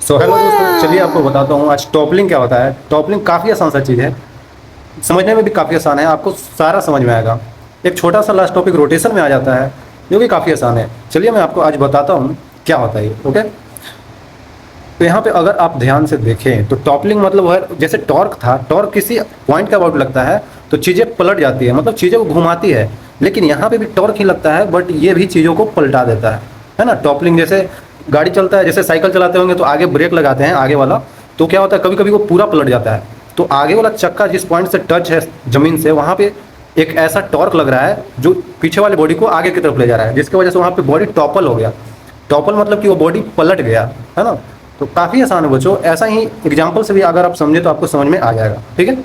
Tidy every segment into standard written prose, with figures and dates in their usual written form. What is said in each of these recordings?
So hello दोस्तों, चलिए आपको बताता हूँ आज टॉपलिंग क्या होता है। टॉपलिंग काफ़ी आसान सा चीज़ है, समझने में भी काफ़ी आसान है, आपको सारा समझ में आएगा। एक छोटा सा लास्ट टॉपिक रोटेशन में आ जाता है, जो कि काफ़ी आसान है। चलिए मैं आपको आज बताता हूँ क्या होता है ये। ओके, तो यहाँ पे अगर आप ध्यान से देखें तो टॉपलिंग मतलब है, जैसे टॉर्क था, टॉर्क किसी पॉइंट के अबाउट लगता है तो चीज़ें पलट जाती है, मतलब चीज़ें को घुमाती है। लेकिन यहाँ पे भी टॉर्क ही लगता है, बट ये भी चीज़ों को पलटा देता है ना। टॉपलिंग जैसे गाड़ी चलता है, जैसे साइकिल चलाते होंगे तो आगे ब्रेक लगाते हैं आगे वाला, तो क्या होता है कभी कभी वो पूरा पलट जाता है। तो आगे वाला चक्का जिस पॉइंट से टच है जमीन से, वहाँ पे एक ऐसा टॉर्क लग रहा है जो पीछे वाली बॉडी को आगे की तरफ ले जा रहा है, जिसकी वजह से वहाँ पे बॉडी टॉपल हो गया। टॉपल मतलब कि वो बॉडी पलट गया, है ना। तो काफ़ी आसान है बच्चों, ऐसा ही एग्जाम्पल से भी अगर आप समझे तो आपको समझ में आ जाएगा। ठीक है,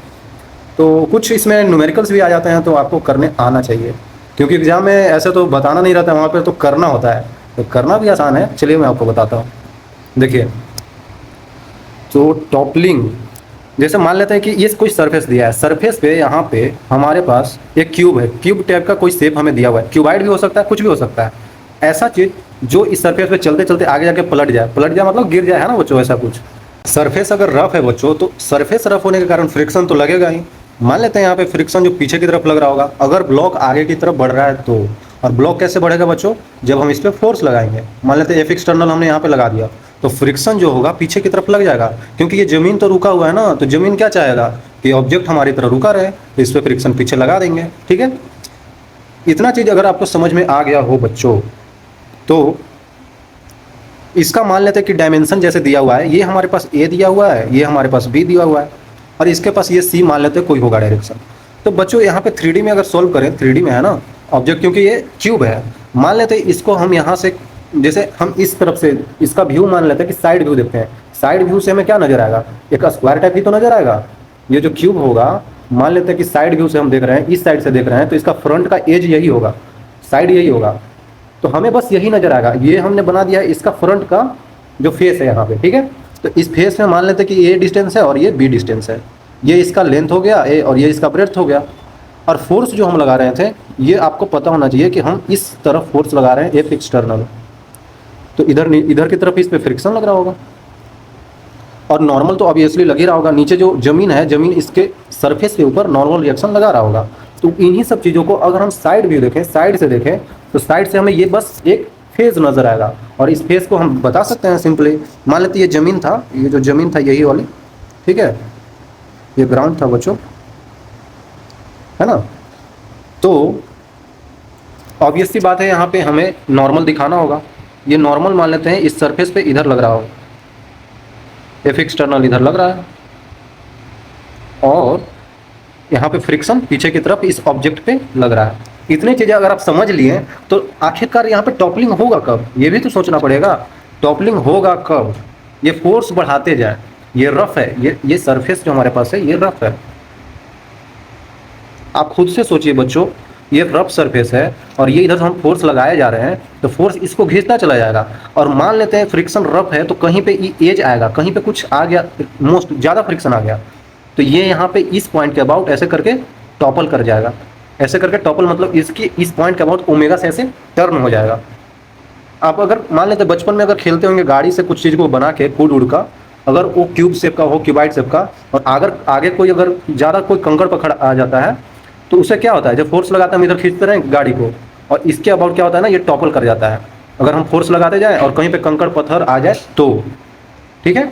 तो कुछ इसमें न्यूमेरिकल्स भी आ जाते हैं, तो आपको करने आना चाहिए, क्योंकि एग्जाम में ऐसे तो बताना नहीं रहता, वहाँ पर तो करना होता है। तो करना भी आसान है, चलिए मैं आपको बताता हूँ। देखिए, तो टॉपलिंग जैसे मान लेते हैं कि ये कोई सरफेस दिया है, सरफेस पे यहाँ पे हमारे पास एक क्यूब है, क्यूब टाइप का कोई शेप हमें दिया हुआ है, क्यूबाइड भी हो सकता है, कुछ भी हो सकता है। ऐसा चीज जो इस सरफेस पे चलते चलते आगे जाके पलट जाए, पलट जाए मतलब गिर जाए, है ना बच्चों, ऐसा कुछ। सरफेस अगर रफ है बच्चों, तो सरफेस रफ होने के कारण फ्रिक्शन तो लगेगा ही। मान लेते हैं यहाँ पे फ्रिक्शन जो पीछे की तरफ लग रहा होगा, अगर ब्लॉक आगे की तरफ बढ़ रहा है तो। और ब्लॉक कैसे बढ़ेगा बच्चों, जब हम इस पर फोर्स लगाएंगे। मान लेते हैं एफ एक्सटर्नल हमने यहाँ पे लगा दिया, तो फ्रिक्शन जो होगा पीछे की तरफ लग जाएगा, क्योंकि ये जमीन तो रुका हुआ है ना, तो जमीन क्या चाहेगा कि ऑब्जेक्ट हमारी तरह रुका रहे, तो इस पर फ्रिक्शन पीछे लगा देंगे। ठीक है, इतना चीज अगर आपको समझ में आ गया हो बच्चों, तो इसका मान लेते हैं कि डायमेंशन जैसे दिया हुआ है, ये हमारे पास ए दिया हुआ है, ये हमारे पास बी दिया हुआ है, और इसके पास ये सी मान लेते हैं कोई होगा डायरेक्शन। तो बच्चों यहाँ पे 3D में अगर सोल्व करें, 3D में है ना ऑब्जेक्ट, क्योंकि ये क्यूब है, मान लेते हैं इसको हम यहाँ से, जैसे हम इस तरफ से इसका व्यू मान लेते हैं कि साइड व्यू देखते हैं, साइड व्यू से हमें क्या नजर आएगा, एक स्क्वायर टाइप ही तो नजर आएगा। ये जो क्यूब होगा, मान लेते हैं कि साइड व्यू से हम देख रहे हैं, इस साइड से देख रहे हैं, तो इसका फ्रंट का एज यही होगा, साइड यही होगा, तो हमें बस यही नजर आएगा। ये हमने बना दिया है इसका फ्रंट का जो फेस है यहाँ पे। ठीक है, तो इस फेस में मान लेते हैं कि ये डिस्टेंस है और ये बी डिस्टेंस है, ये इसका लेंथ हो गया ए, और ये इसका ब्रेड्थ हो गया। और फोर्स जो हम लगा रहे थे, ये आपको पता होना चाहिए कि हम इस तरफ फोर्स लगा रहे हैं एफ एक्सटर्नल, तो इधर इधर की तरफ इस पे फ्रिक्शन लग रहा होगा, और नॉर्मल तो ऑब्वियसली लग ही रहा होगा। नीचे जो जमीन है, जमीन इसके सरफेस के ऊपर नॉर्मल रिएक्शन लगा रहा होगा। तो इन्हीं सब चीज़ों को अगर हम साइड व्यू देखें, साइड से देखें, तो साइड से हमें ये बस एक फेज नजर आएगा, और इस फेज को हम बता सकते हैं सिंपली। मान लेते ये जमीन था, ये जो जमीन था यही वाली, ठीक है, ये ग्राउंड था बच्चों, है ना। तो ऑब्वियस सी बात है, यहाँ पे हमें नॉर्मल दिखाना होगा। ये नॉर्मल मान लेते हैं इस सरफेस पे इधर लग रहा हो, एफ एक्सटर्नल इधर लग रहा है, और यहाँ पे फ्रिक्शन पीछे की तरफ इस ऑब्जेक्ट पे लग रहा है। इतनी चीजें अगर आप समझ लिए, तो आखिरकार यहाँ पे टॉपलिंग होगा कब, ये भी तो सोचना पड़ेगा। टॉपलिंग होगा कब, ये फोर्स बढ़ाते जाए, ये रफ है, ये सरफेस जो हमारे पास है ये रफ है। आप खुद से सोचिए बच्चों, ये रफ सरफेस है, और ये इधर से हम फोर्स लगाए जा रहे हैं, तो फोर्स इसको खींचता चला जाएगा। और मान लेते हैं फ्रिक्शन रफ है, तो कहीं पे एज आएगा, कहीं पे कुछ आ गया, मोस्ट ज़्यादा फ्रिक्शन आ गया, तो ये यहाँ पे इस पॉइंट के अबाउट ऐसे करके टॉपल कर जाएगा। ऐसे करके टॉपल मतलब इसकी इस पॉइंट के अबाउट ओमेगा से ऐसे टर्न हो जाएगा। आप अगर मान लेते बचपन में अगर खेलते होंगे गाड़ी से कुछ चीज़ को बना के कूड उड़ का, अगर वो क्यूब शेप का हो, क्यूबाइड शेप का, और अगर आगे कोई अगर ज़्यादा कोई कंकड़ पकड़ आ जाता है, तो उसे क्या होता है, जब फोर्स लगाते हैं हम इधर खींचते रहें गाड़ी को, और इसके अबाउट क्या होता है ना, ये टॉपल कर जाता है। अगर हम फोर्स लगाते जाएं और कहीं पे कंकड़ पत्थर आ जाए तो, ठीक है।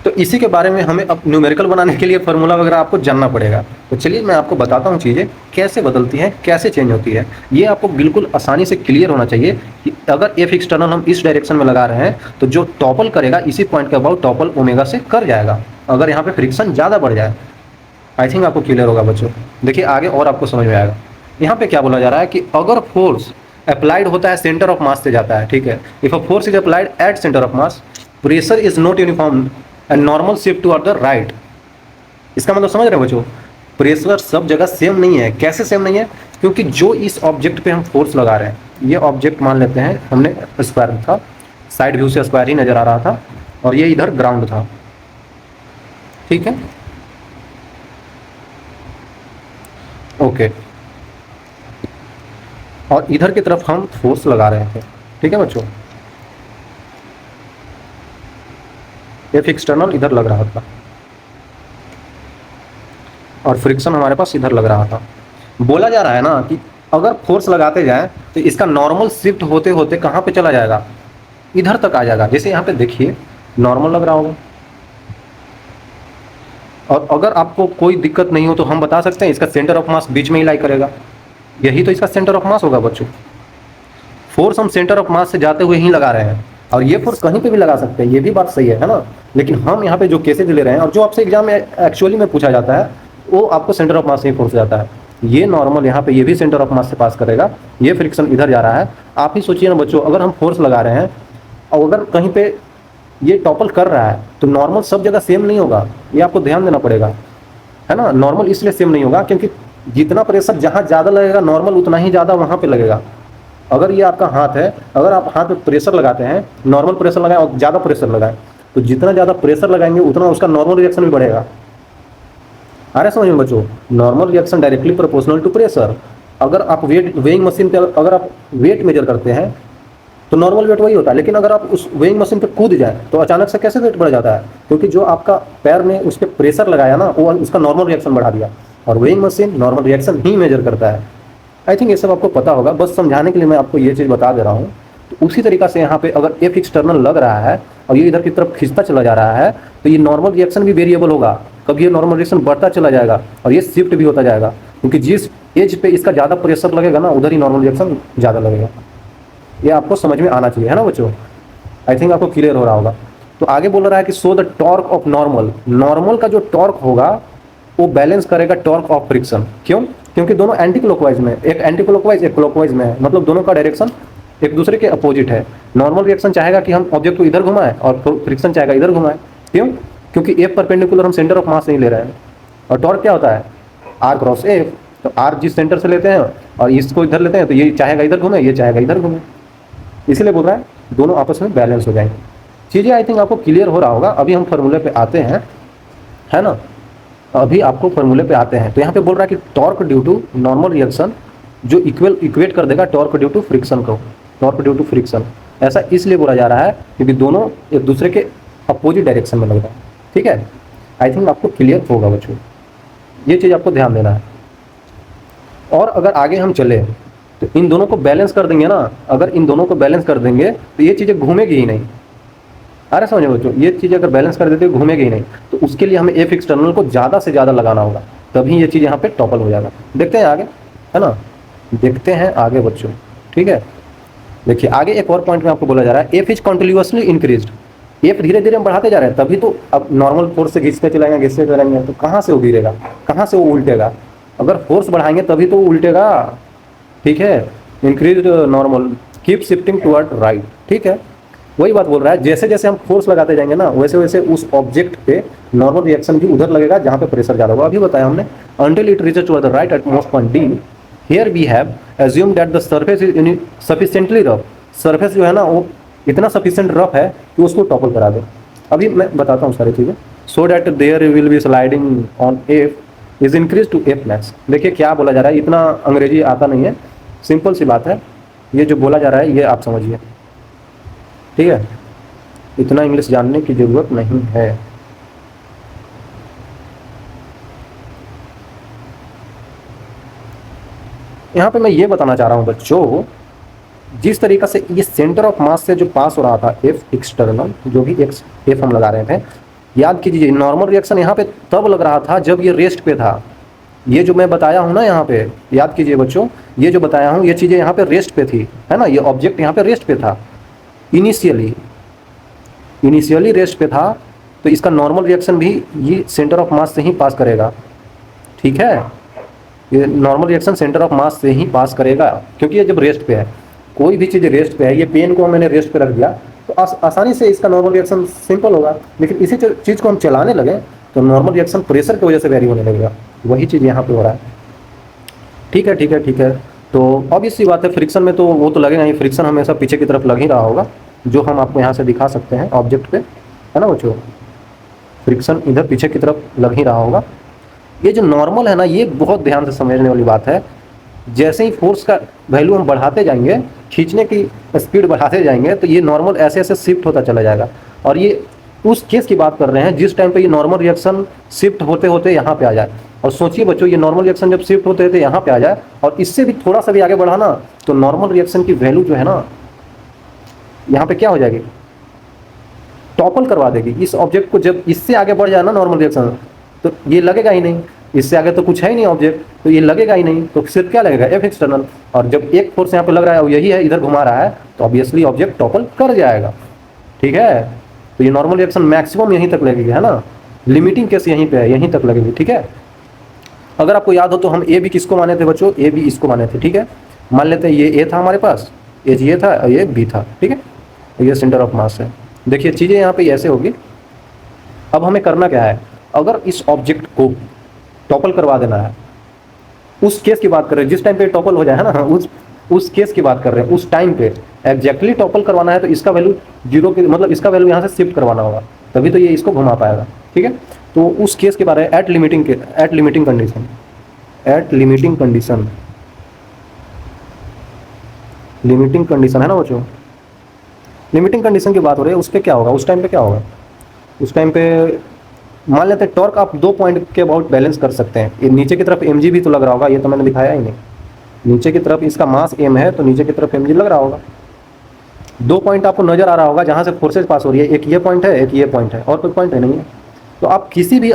तो इसी के बारे में हमें अब न्यूमेरिकल बनाने के लिए फार्मूला वगैरह आपको जानना पड़ेगा। तो चलिए मैं आपको बताता हूँ चीज़ें कैसे बदलती हैं, कैसे चेंज होती है। ये आपको बिल्कुल आसानी से क्लियर होना चाहिए कि अगर एफ एक्सटर्नल हम इस डायरेक्शन में लगा रहे हैं, तो जो टॉपल करेगा इसी पॉइंट के अबाउट टॉपल ओमेगा से कर जाएगा, अगर यहाँ पे फ्रिक्शन ज़्यादा बढ़ जाए। आई थिंक आपको क्लियर होगा बच्चों। देखिए आगे और आपको समझ में आएगा। यहाँ पे क्या बोला जा रहा है कि अगर फोर्स अप्लाइड होता है सेंटर ऑफ मास से जाता है, ठीक है, if a force is applied at centre of mass, pressure is not uniform and normal shift toward the right. इसका मतलब समझ रहे हो बच्चों, प्रेशर सब जगह सेम नहीं है। कैसे सेम नहीं है, क्योंकि जो इस ऑब्जेक्ट पे हम फोर्स लगा रहे हैं, ये ऑब्जेक्ट मान लेते हैं हमने स्क्वायर था, साइड व्यू से स्क्वायर ही नजर आ रहा था, और ये इधर ग्राउंड था, ठीक है, ओके। और इधर की तरफ हम फोर्स लगा रहे थे, ठीक है बच्चों। एफ एक्सटर्नल इधर लग रहा था और फ्रिक्शन हमारे पास इधर लग रहा था। बोला जा रहा है ना कि अगर फोर्स लगाते जाएं तो इसका नॉर्मल शिफ्ट होते होते कहाँ पे चला जाएगा, इधर तक आ जाएगा। जैसे यहाँ पे देखिए नॉर्मल लग रहा होगा, और अगर आपको कोई दिक्कत नहीं हो तो हम बता सकते हैं इसका सेंटर ऑफ मास बीच में ही लाई करेगा। यही तो इसका सेंटर ऑफ मास होगा बच्चों। फोर्स हम सेंटर ऑफ मास से जाते हुए ही लगा रहे हैं, और ये फोर्स कहीं पे भी लगा सकते हैं, ये भी बात सही है ना। लेकिन हम यहाँ पे जो केसेज ले रहे हैं और जो आपसे एग्जाम में एक्चुअली में पूछा जाता है वो आपको सेंटर ऑफ मास से ही फोर्स जाता है। ये नॉर्मल यहाँ पे ये भी सेंटर ऑफ मास से पास करेगा, ये फ्रिक्शन इधर जा रहा है। आप ही सोचिए ना बच्चों, अगर हम फोर्स लगा रहे हैं और अगर कहीं पे ये टॉपल कर रहा है तो नॉर्मल सब जगह सेम नहीं होगा, ये आपको ध्यान देना पड़ेगा, है ना। नॉर्मल इसलिए सेम नहीं होगा क्योंकि जितना प्रेशर जहाँ ज़्यादा लगेगा नॉर्मल उतना ही ज़्यादा वहाँ पे लगेगा। अगर ये आपका हाथ है, अगर आप हाथ पे प्रेशर लगाते हैं, नॉर्मल प्रेशर लगाएं और ज़्यादा प्रेशर लगाएं, तो जितना ज़्यादा प्रेशर लगाएंगे उतना उसका नॉर्मल रिएक्शन भी बढ़ेगा। आ रहा है समझ में बच्चों, normal reaction directly proportional to pressure. अगर आप वेइंग मशीन पे अगर आप वेट मेजर करते हैं तो नॉर्मल वेट वही होता है, लेकिन अगर आप उस वेइंग मशीन पे कूद जाए तो अचानक से कैसे वेट बढ़ जाता है, क्योंकि जो आपका पैर ने उस पर प्रेशर लगाया ना वो उसका नॉर्मल रिएक्शन बढ़ा दिया, और वेइंग मशीन नॉर्मल रिएक्शन ही मेजर करता है। आई थिंक ये सब आपको पता होगा, बस समझाने के लिए मैं आपको ये चीज़ बता दे रहा हूँ। तो उसी तरीका से यहाँ पे अगर एफ एक्सटर्नल लग रहा है और ये इधर की तरफ खींचता चला जा रहा है तो ये नॉर्मल रिएक्शन भी वेरिएबल होगा। कभी ये नॉर्मल रिएक्शन बढ़ता चला जाएगा और ये शिफ्ट भी होता जाएगा, क्योंकि जिस एज पे इसका ज़्यादा प्रेशर लगेगा ना उधर ही नॉर्मल रिएक्शन ज़्यादा लगेगा। ये आपको समझ में आना चाहिए, है ना बच्चों। आई थिंक आपको क्लियर हो रहा होगा। तो आगे बोल रहा है कि so the torque of normal, normal का जो टॉर्क होगा वो बैलेंस करेगा टॉर्क ऑफ फ्रिक्शन। क्यों? क्योंकि दोनों एंटी क्लॉकवाइज में, एक एंटी क्लॉकवाइज एक क्लॉकवाइज में है, मतलब दोनों का डायरेक्शन एक दूसरे के अपोजिट है। नॉर्मल रिएक्शन चाहेगा कि हम ऑब्जेक्ट को इधर घुमाएं और फ्रिक्शन चाहेगा इधर घुमाएं। क्यों? क्योंकि एफ परपेंडिकुलर हम सेंटर ऑफ मास नहीं ले रहे हैं। और टॉर्क क्या होता है? R cross F. तो आर जिस सेंटर से लेते हैं और इसको इधर लेते हैं तो ये चाहेगा इधर घूमे, ये चाहेगा इधर घूमे, इसलिए बोल रहा है दोनों आपस में बैलेंस हो जाएंगे। चीज़ें आई थिंक आपको क्लियर हो रहा होगा। अभी हम फॉर्मूले पे आते हैं, है ना। अभी आपको फॉर्मूले पे आते हैं। तो यहाँ पे बोल रहा है कि torque due to normal reaction जो इक्वेट कर देगा टॉर्क ड्यू टू फ्रिक्शन को, टॉर्क ड्यू टू फ्रिक्शन। ऐसा इसलिए बोला जा रहा है क्योंकि दोनों एक दूसरे के अपोजिट डायरेक्शन में लग रहा है। ठीक है, आई थिंक आपको क्लियर होगा बच्चों, ये चीज़ आपको ध्यान देना है। और अगर आगे हम चले तो इन दोनों को बैलेंस कर देंगे ना, अगर इन दोनों को बैलेंस कर देंगे तो ये चीज़ें घूमेगी ही नहीं। अरे समझो बच्चों, ये चीज़ अगर बैलेंस कर देते घूमेगी ही नहीं, तो उसके लिए हमें एफ एक्सटर्नल को ज़्यादा से ज़्यादा लगाना होगा, तभी ये चीज़ यहाँ पे टॉपल हो जाएगा। देखते हैं आगे, है ना, देखते हैं आगे बच्चों। ठीक है, देखिए आगे एक और पॉइंट में आपको बोला जा रहा है F is continuously increased. F धीरे धीरे हम बढ़ाते जा रहे हैं, तभी तो अब नॉर्मल फोर्स से घिसते चलाएंगे तो कहाँ से वो गिरेगा, कहाँ से वो उल्टेगा। अगर फोर्स बढ़ाएंगे तभी तो उल्टेगा। ठीक है, increase normal keep shifting toward right. ठीक है, वही बात बोल रहा है, जैसे जैसे हम फोर्स लगाते जाएंगे ना वैसे वैसे उस ऑब्जेक्ट पे नॉर्मल रिएक्शन भी उधर लगेगा जहाँ पे प्रेशर ज़्यादा होगा। अभी बताया हमने, until it reaches toward the right at most point D, here we have assumed that the surface is sufficiently rough। Surface जो है ना वो इतना सफिशिएंट रफ है कि उसको टॉपल करा दे। अभी मैं बताता हूँ सारी चीज़ें। So that there will be sliding on F is increase to F max. देखिए क्या बोला जा रहा है, इतना अंग्रेजी आता नहीं है, सिंपल सी बात है। ये जो बोला जा रहा है ये आप समझिए, ठीक है, इतना इंग्लिश जानने की ज़रूरत नहीं है। यहाँ पे मैं ये बताना चाह रहा हूँ बच्चों, जिस तरीक़ा से ये सेंटर ऑफ मास से जो पास हो रहा था एफ एक्सटर्नल, जो भी एफ हम लगा रहे थे, याद कीजिए नॉर्मल रिएक्शन यहाँ पे तब लग रहा था जब ये रेस्ट पे था। ये जो मैं बताया हूँ ना यहाँ पे, याद कीजिए बच्चों, ये जो बताया हूँ ये चीज़ें यहाँ पे रेस्ट पे थी, है ना। ये ऑब्जेक्ट यहाँ पे रेस्ट पे था, इनिशियली रेस्ट पे था, तो इसका नॉर्मल रिएक्शन भी ये सेंटर ऑफ मास से ही पास करेगा। ठीक है, ये नॉर्मल रिएक्शन सेंटर ऑफ मास से ही पास करेगा, क्योंकि ये जब रेस्ट पे है, कोई भी चीज़ रेस्ट पे है, ये पेन को मैंने रेस्ट पे रख दिया तो आसानी से इसका नॉर्मल रिएक्शन सिंपल होगा। लेकिन इसी चीज़ को हम चलाने लगे तो नॉर्मल रिएक्शन प्रेशर की वजह से वेरी होने लगेगा। वही चीज़ यहाँ पे हो रहा है। ठीक है, ठीक है, ठीक है। तो अब इसी बात है, फ्रिक्शन में तो वो तो लगेगा ही, फ्रिक्शन हमेशा पीछे की तरफ लग ही रहा होगा, जो हम आपको यहाँ से दिखा सकते हैं ऑब्जेक्ट पे, है ना बच्चों। फ्रिक्शन इधर पीछे की तरफ लग ही रहा होगा। ये जो नॉर्मल है ना, ये बहुत ध्यान से समझने वाली बात है। जैसे ही फोर्स का वैल्यू हम बढ़ाते जाएंगे, खींचने की स्पीड बढ़ाते जाएंगे, तो ये नॉर्मल ऐसे ऐसे शिफ्ट होता चला जाएगा। और ये उस केस की बात कर रहे हैं जिस टाइम पे ये नॉर्मल रिएक्शन शिफ्ट होते होते यहाँ पे आ जाए। और सोचिए बच्चों, ये नॉर्मल रिएक्शन जब शिफ्ट होते होते यहाँ पे आ जाए और इससे भी थोड़ा सा भी आगे बढ़ा ना, तो नॉर्मल रिएक्शन की वैल्यू जो है ना, यहाँ पे क्या हो जाएगी, टॉपल करवा देगी इस ऑब्जेक्ट को। जब इससे आगे बढ़ जाए ना नॉर्मल रिएक्शन, तो ये लगेगा ही नहीं, इससे आगे तो कुछ है ही नहीं ऑब्जेक्ट, तो ये लगेगा ही नहीं, तो सिर्फ क्या लगेगा, एफ एक्सटर्नल। और जब एक फोर्स यहाँ पे लग रहा है और यही है इधर घुमा रहा है, तो ऑब्वियसली ऑब्जेक्ट टॉपल कर जाएगा। ठीक है, तो ये नॉर्मल रिएक्शन मैक्सिमम यहीं तक लगेगी, है ना, लिमिटिंग केस यहीं पे है, यहीं तक लगेगी। ठीक है, अगर आपको याद हो तो हम ए बी किसको माने थे बच्चों, ए बी इसको माने थे। ठीक है, मान लेते हैं ये ए था हमारे पास, ये था और ये बी था। ठीक है, ये सेंटर ऑफ मास है। देखिए चीज़ें यहाँ पे ऐसे होगी। अब हमें करना क्या है, अगर इस ऑब्जेक्ट को टॉपल करवा देना है, उस केस की बात कर रहे हैं जिस टाइम पे टॉपल हो जाए, है ना, उस केस की बात कर रहे हैं, उस टाइम पे एग्जैक्टली टॉपल करवाना है, तो इसका वैल्यू जीरो के, मतलब इसका वैल्यू यहाँ से शिफ्ट करवाना होगा, तभी तो ये इसको घुमा पाएगा। ठीक है, तो उस केस के बारे में at limiting condition, limiting condition है ना बच्चों, लिमिटिंग कंडीशन की बात हो रही है, उस पर क्या होगा, उस टाइम पे क्या होगा, उस टाइम पे मान लेते हैं टॉर्क आप 2 पॉइंट के अबाउट बैलेंस कर सकते हैं। ये नीचे की तरफ mg भी तो लग रहा होगा, ये तो मैंने दिखाया ही नहीं। नीचे की तरफ इसका मास m है, तो नीचे की तरफ mg लग रहा होगा। 2 पॉइंट आपको नजर आ रहा होगा जहाँ से फोर्सेज पास हो रही है, एक ये पॉइंट है, एक ये पॉइंट है, और कोई पॉइंट है नहीं है। तो आप किसी भी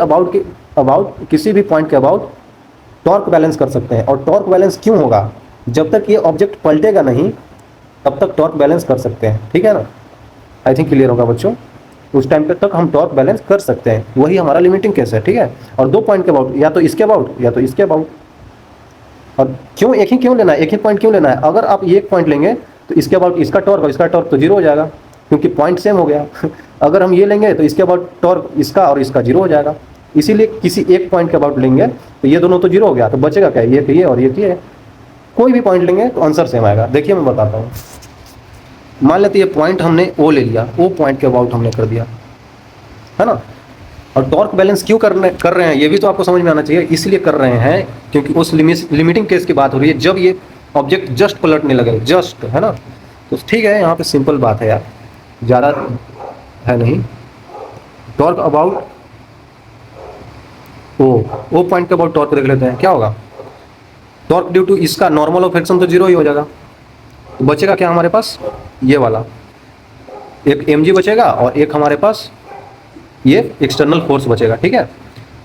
किसी भी पॉइंट के अबाउट टॉर्क बैलेंस कर सकते हैं। और टॉर्क बैलेंस क्यों होगा, जब तक ये ऑब्जेक्ट पलटेगा नहीं तब तक टॉर्क बैलेंस कर सकते हैं। ठीक है ना, आई थिंक क्लियर होगा बच्चों, उस टाइम पे तक हम टॉर्क बैलेंस कर सकते हैं, वही हमारा लिमिटिंग केस है। ठीक है, और 2 पॉइंट के अबाउट, या तो इसके अबाउट या तो इसके अबाउट। और क्यों एक ही क्यों लेना है, एक ही पॉइंट क्यों लेना है, अगर आप एक पॉइंट लेंगे तो इसके अबाउट इसका टॉर्क और इसका टॉर्क तो जीरो हो जाएगा, क्योंकि पॉइंट सेम हो गया। अगर हम ये लेंगे तो इसके अबाउट टॉर्क इसका और इसका जीरो हो जाएगा, इसीलिए किसी एक पॉइंट के अबाउट लेंगे तो ये दोनों तो जीरो हो गया, तो बचेगा क्या, ये और ये। कोई भी पॉइंट लेंगे तो आंसर सेम आएगा। देखिए मैं बताता हूँ, मान लेते ये पॉइंट हमने ओ ले लिया, ओ पॉइंट के अबाउट हमने कर दिया, है ना। और टॉर्क बैलेंस क्यों कर रहे हैं, ये भी तो आपको समझ में आना चाहिए। इसलिए कर रहे हैं क्योंकि उस लिमिटिंग केस की बात हो रही है, जब ये ऑब्जेक्ट जस्ट पलटने लगे, जस्ट, है ना। तो ठीक है, यहाँ पे सिंपल बात है यार, ज़्यादा है नहीं। टॉर्क अबाउट ओ पॉइंट के अबाउट टॉर्क देख लेते हैं, क्या होगा, टॉर्क ड्यू टू इसका नॉर्मल ऑफ एक्शन तो जीरो ही हो जाएगा। तो बचेगा क्या हमारे पास, ये वाला एक mg बचेगा और एक हमारे पास ये एक्सटर्नल फोर्स बचेगा। ठीक है,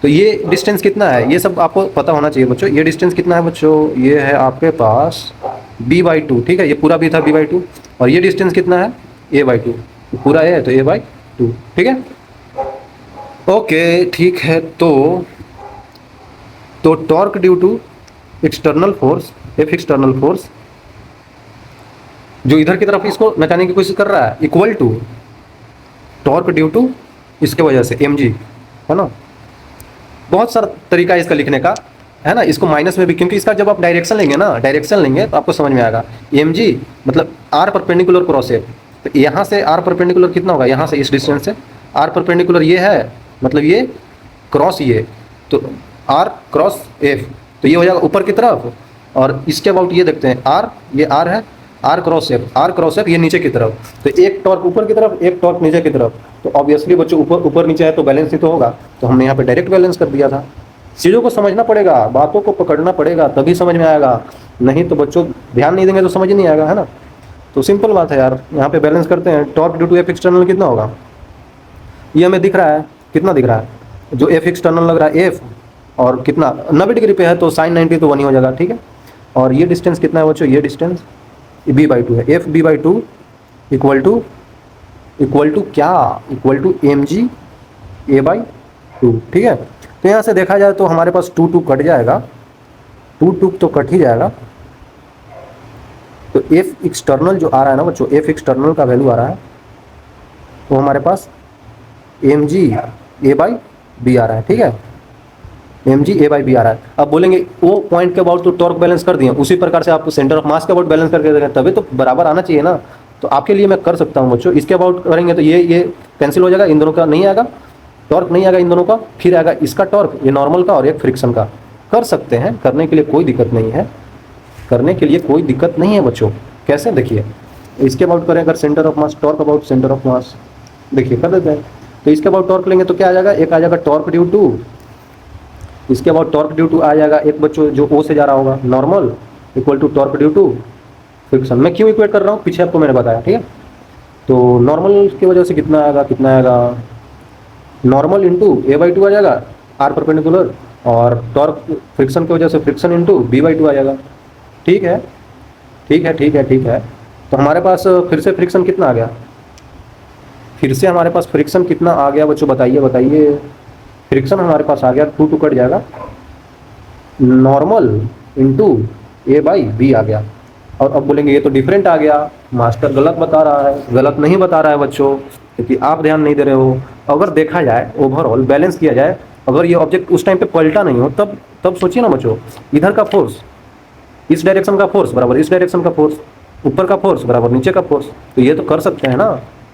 तो ये डिस्टेंस कितना है, ये सब आपको पता होना चाहिए बच्चों। ये डिस्टेंस कितना है बच्चों, ये है आपके पास b/2। ठीक है, ये पूरा भी था b/2, और ये डिस्टेंस कितना है, a/2, पूरा है तो a/2। ठीक है, ओके ठीक है। तो torque due to external force, F external force, जो इधर की तरफ इसको नचाने की कोशिश कर रहा है, equal to torque due to इसके वजह से mg, है ना। बहुत सारा तरीका है इसका लिखने का, है ना। इसको माइनस में भी, क्योंकि इसका जब आप डायरेक्शन लेंगे ना, डायरेक्शन लेंगे तो आपको समझ में आएगा। mg मतलब r परपेंडिकुलर क्रॉस एफ, तो यहाँ से r परपेंडिकुलर कितना होगा, यहाँ से इस डिस्टेंस से r परपेंडिकुलर ये है, मतलब ये क्रॉस ये, तो r क्रॉस f, तो ये हो जाएगा ऊपर की तरफ। और इसके अबाउट ये देखते हैं r, ये r है, r क्रॉस एफ ये नीचे की तरफ, तो एक टॉर्क ऊपर की तरफ, एक टॉर्क नीचे की तरफ। तो ऑब्वियसली बच्चों ऊपर नीचे है तो बैलेंस ही तो होगा, तो हमने यहाँ पे डायरेक्ट बैलेंस कर दिया था। चीज़ों को समझना पड़ेगा, बातों को पकड़ना पड़ेगा, तभी समझ में आएगा, नहीं तो बच्चों ध्यान नहीं देंगे तो समझ नहीं आएगा, है ना। तो सिंपल बात है यार, यहाँ पे बैलेंस करते हैं। Torque due to F external कितना होगा, ये हमें दिख रहा है, कितना दिख रहा है, जो एफ एक्सटर्नल लग रहा है एफ, और कितना 90 डिग्री पे है तो साइन 90 तो 1 ही हो जाएगा। ठीक है, और ये डिस्टेंस कितना है बच्चों, ये डिस्टेंस b/2 है, एफ b/2 इक्वल टू क्या, इक्वल टू mg a/2। ठीक है, तो यहाँ से देखा जाए तो हमारे पास 2 कट जाएगा, 2 तो कट ही जाएगा। तो एफ एक्सटर्नल जो आ रहा है ना बच्चों, एफ एक्सटर्नल का वैल्यू आ रहा है वो हमारे पास mg a/b आ रहा है। ठीक है, mg a/b आ रहा है। अब बोलेंगे वो पॉइंट के अबाउट तो टॉर्क बैलेंस कर दिए, उसी प्रकार से आप सेंटर ऑफ मास के अबाउट बैलेंस करके देखें, तभी तो बराबर आना चाहिए ना। तो आपके लिए मैं कर सकता हूँ बच्चों, इसके अबाउट करेंगे तो ये कैंसिल हो जाएगा, इन दोनों का नहीं आएगा, टॉर्क नहीं आएगा इन दोनों का, फिर आएगा इसका टॉर्क, ये नॉर्मल का और एक फ्रिक्शन का। कर सकते हैं, करने के लिए कोई दिक्कत नहीं है, करने के लिए कोई दिक्कत नहीं है बच्चों। कैसे, देखिए इसके अबाउट करें अगर centre of mass, torque about centre of मास, देखिए कर देते हैं। तो इसके अबाउट टॉर्क लेंगे तो क्या आ जाएगा, एक आ जाएगा टॉर्क ड्यू टू, इसके अबाउट टॉर्क ड्यू टू आ जाएगा एक बच्चों जो ओ से जा रहा होगा normal equal to torque due to friction. मैं क्यों इक्वेट कर रहा हूँ पीछे आपको मैंने बताया, ठीक है। तो नॉर्मल की वजह से कितना आएगा, कितना आएगा, नॉर्मल इंटू a/2 आ जाएगा आर परपेंडिकुलर, और टॉर्क फ्रिक्शन की वजह से फ्रिक्शन इंटू b/2 आ जाएगा। ठीक है, ठीक है, ठीक है, ठीक है। तो हमारे पास फिर से फ्रिक्शन कितना आ गया, फिर से हमारे पास फ्रिक्शन कितना आ गया बच्चों, बताइए बताइए। फ्रिक्शन हमारे पास आ गया 2 कट जाएगा, नॉर्मल इंटू a/b आ गया। और अब बोलेंगे ये तो डिफरेंट आ गया, मास्टर गलत बता रहा है। गलत नहीं बता रहा है बच्चों, क्योंकि आप ध्यान नहीं दे रहे हो। अगर देखा जाए ओवरऑल बैलेंस किया जाए, अगर ये ऑब्जेक्ट उस टाइम पे पलटा नहीं हो तब सोचिए ना बच्चों, इधर का फोर्स इस डायरेक्शन का फोर्स बराबर इस डायरेक्शन का फोर्स, ऊपर का फोर्स बराबर नीचे का फोर्स, तो ये तो कर सकते हैं ना।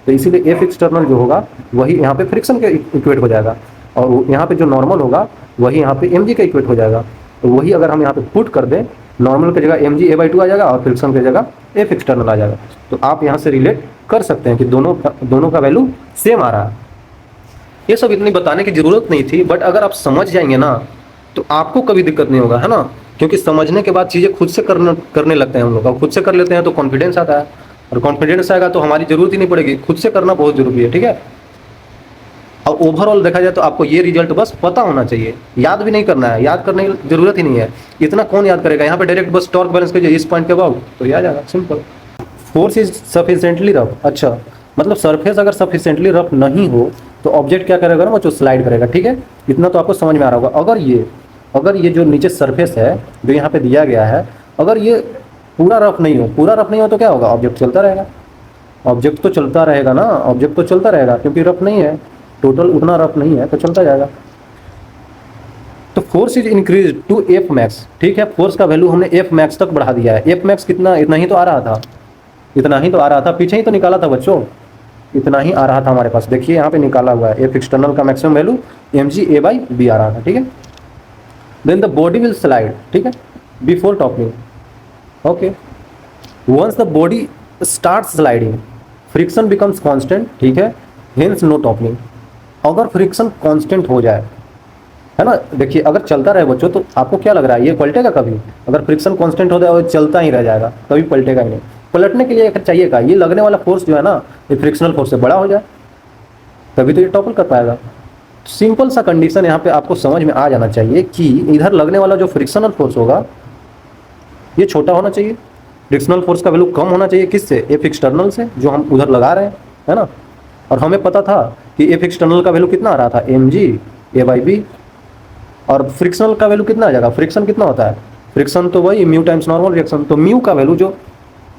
तो इसीलिए एफ एक्सटर्नल जो होगा वही यहाँ पे फ्रिक्शन के इक्वेट हो जाएगा, और यहाँ पे जो नॉर्मल होगा वही यहाँ पे एम जी का इक्वेट हो जाएगा। तो वही अगर हम यहाँ पे पुट कर दें, नॉर्मल की जगह mg a/2 आ जाएगा और फ्रिक्शन की जगह एफ एक्सटर्नल आ जाएगा। तो आप यहाँ से रिलेट कर सकते हैं कि दोनों का वैल्यू सेम आ रहा है। ये सब इतनी बताने की जरूरत नहीं थी, बट अगर आप समझ जाएंगे ना तो आपको कभी दिक्कत नहीं होगा, है ना। क्योंकि समझने के बाद चीज़ें खुद से करने लगते हैं हम लोग, और खुद से कर लेते हैं तो कॉन्फिडेंस आता है, और कॉन्फिडेंस आएगा तो हमारी जरूरत ही नहीं पड़ेगी, खुद से करना बहुत जरूरी है, ठीक है। और ओवरऑल देखा जाए तो आपको ये रिजल्ट बस पता होना चाहिए, याद भी नहीं करना है, याद करने की जरूरत ही नहीं है। इतना कौन याद करेगा, यहाँ पे डायरेक्ट बस टॉर्क बैलेंस कीजिए इस पॉइंट के अबाउट तो याद आ जाएगा, simple. Force is sufficiently rough, अच्छा मतलब सरफेस अगर सफिशिएंटली रफ नहीं हो तो ऑब्जेक्ट क्या करेगा ना बच्चों, स्लाइड करेगा, ठीक है। इतना तो आपको समझ में आ रहा होगा। अगर ये जो नीचे सरफेस है जो यहाँ पे दिया गया है, अगर ये पूरा रफ नहीं हो तो क्या होगा, ऑब्जेक्ट चलता रहेगा। ऑब्जेक्ट तो चलता रहेगा ना, ऑब्जेक्ट तो चलता रहेगा, क्योंकि रफ नहीं है, टोटल उतना रफ नहीं है तो चलता जाएगा। तो force is increase to F max, ठीक है। फोर्स का वैल्यू हमने एफ मैक्स तक बढ़ा दिया है। एफ मैक्स कितना, इतना ही तो आ रहा था, इतना ही तो आ रहा था, पीछे ही तो निकाला था बच्चों, इतना ही आ रहा था हमारे पास। देखिए यहाँ पे निकाला हुआ है, एफ एक्सटर्नल का मैक्सिमम वैल्यू mg a/b आ रहा था, ठीक है। Then the body will slide, ठीक है, before toppling, okay. Once the body start sliding friction becomes constant, ठीक है, हेंस नो टॉपलिंग। अगर फ्रिक्शन कांस्टेंट हो जाए, है ना, देखिए अगर चलता रहे बच्चों तो आपको क्या लग रहा है ये पलटेगा कभी? अगर फ्रिक्शन कांस्टेंट हो जाए और चलता ही रह जाएगा कभी पलटेगा ही नहीं। पलटने के लिए चाहिएगा ये लगने वाला फोर्स जो है ना, ये फ्रिक्शनल फोर्स से बड़ा हो जाए, तभी तो ये टॉपल कर पाएगा। सिंपल सा कंडीशन यहाँ पे आपको समझ में आ जाना चाहिए कि इधर लगने वाला जो फ्रिक्शनल फोर्स होगा ये छोटा होना चाहिए, फ्रिक्शनल फोर्स का वैल्यू कम होना चाहिए, किससे, एफ एक्सटर्नल से, जो हम उधर लगा रहे हैं, है ना। और हमें पता था कि एफ एक्सटर्नल का वैल्यू कितना आ रहा था, mg a/b, और फ्रिक्शनल का वैल्यू कितना आ जाएगा, फ्रिक्शन कितना होता है, फ्रिक्शन तो वही म्यू टाइम्स नॉर्मल रिएक्शन, तो म्यू का वैल्यू जो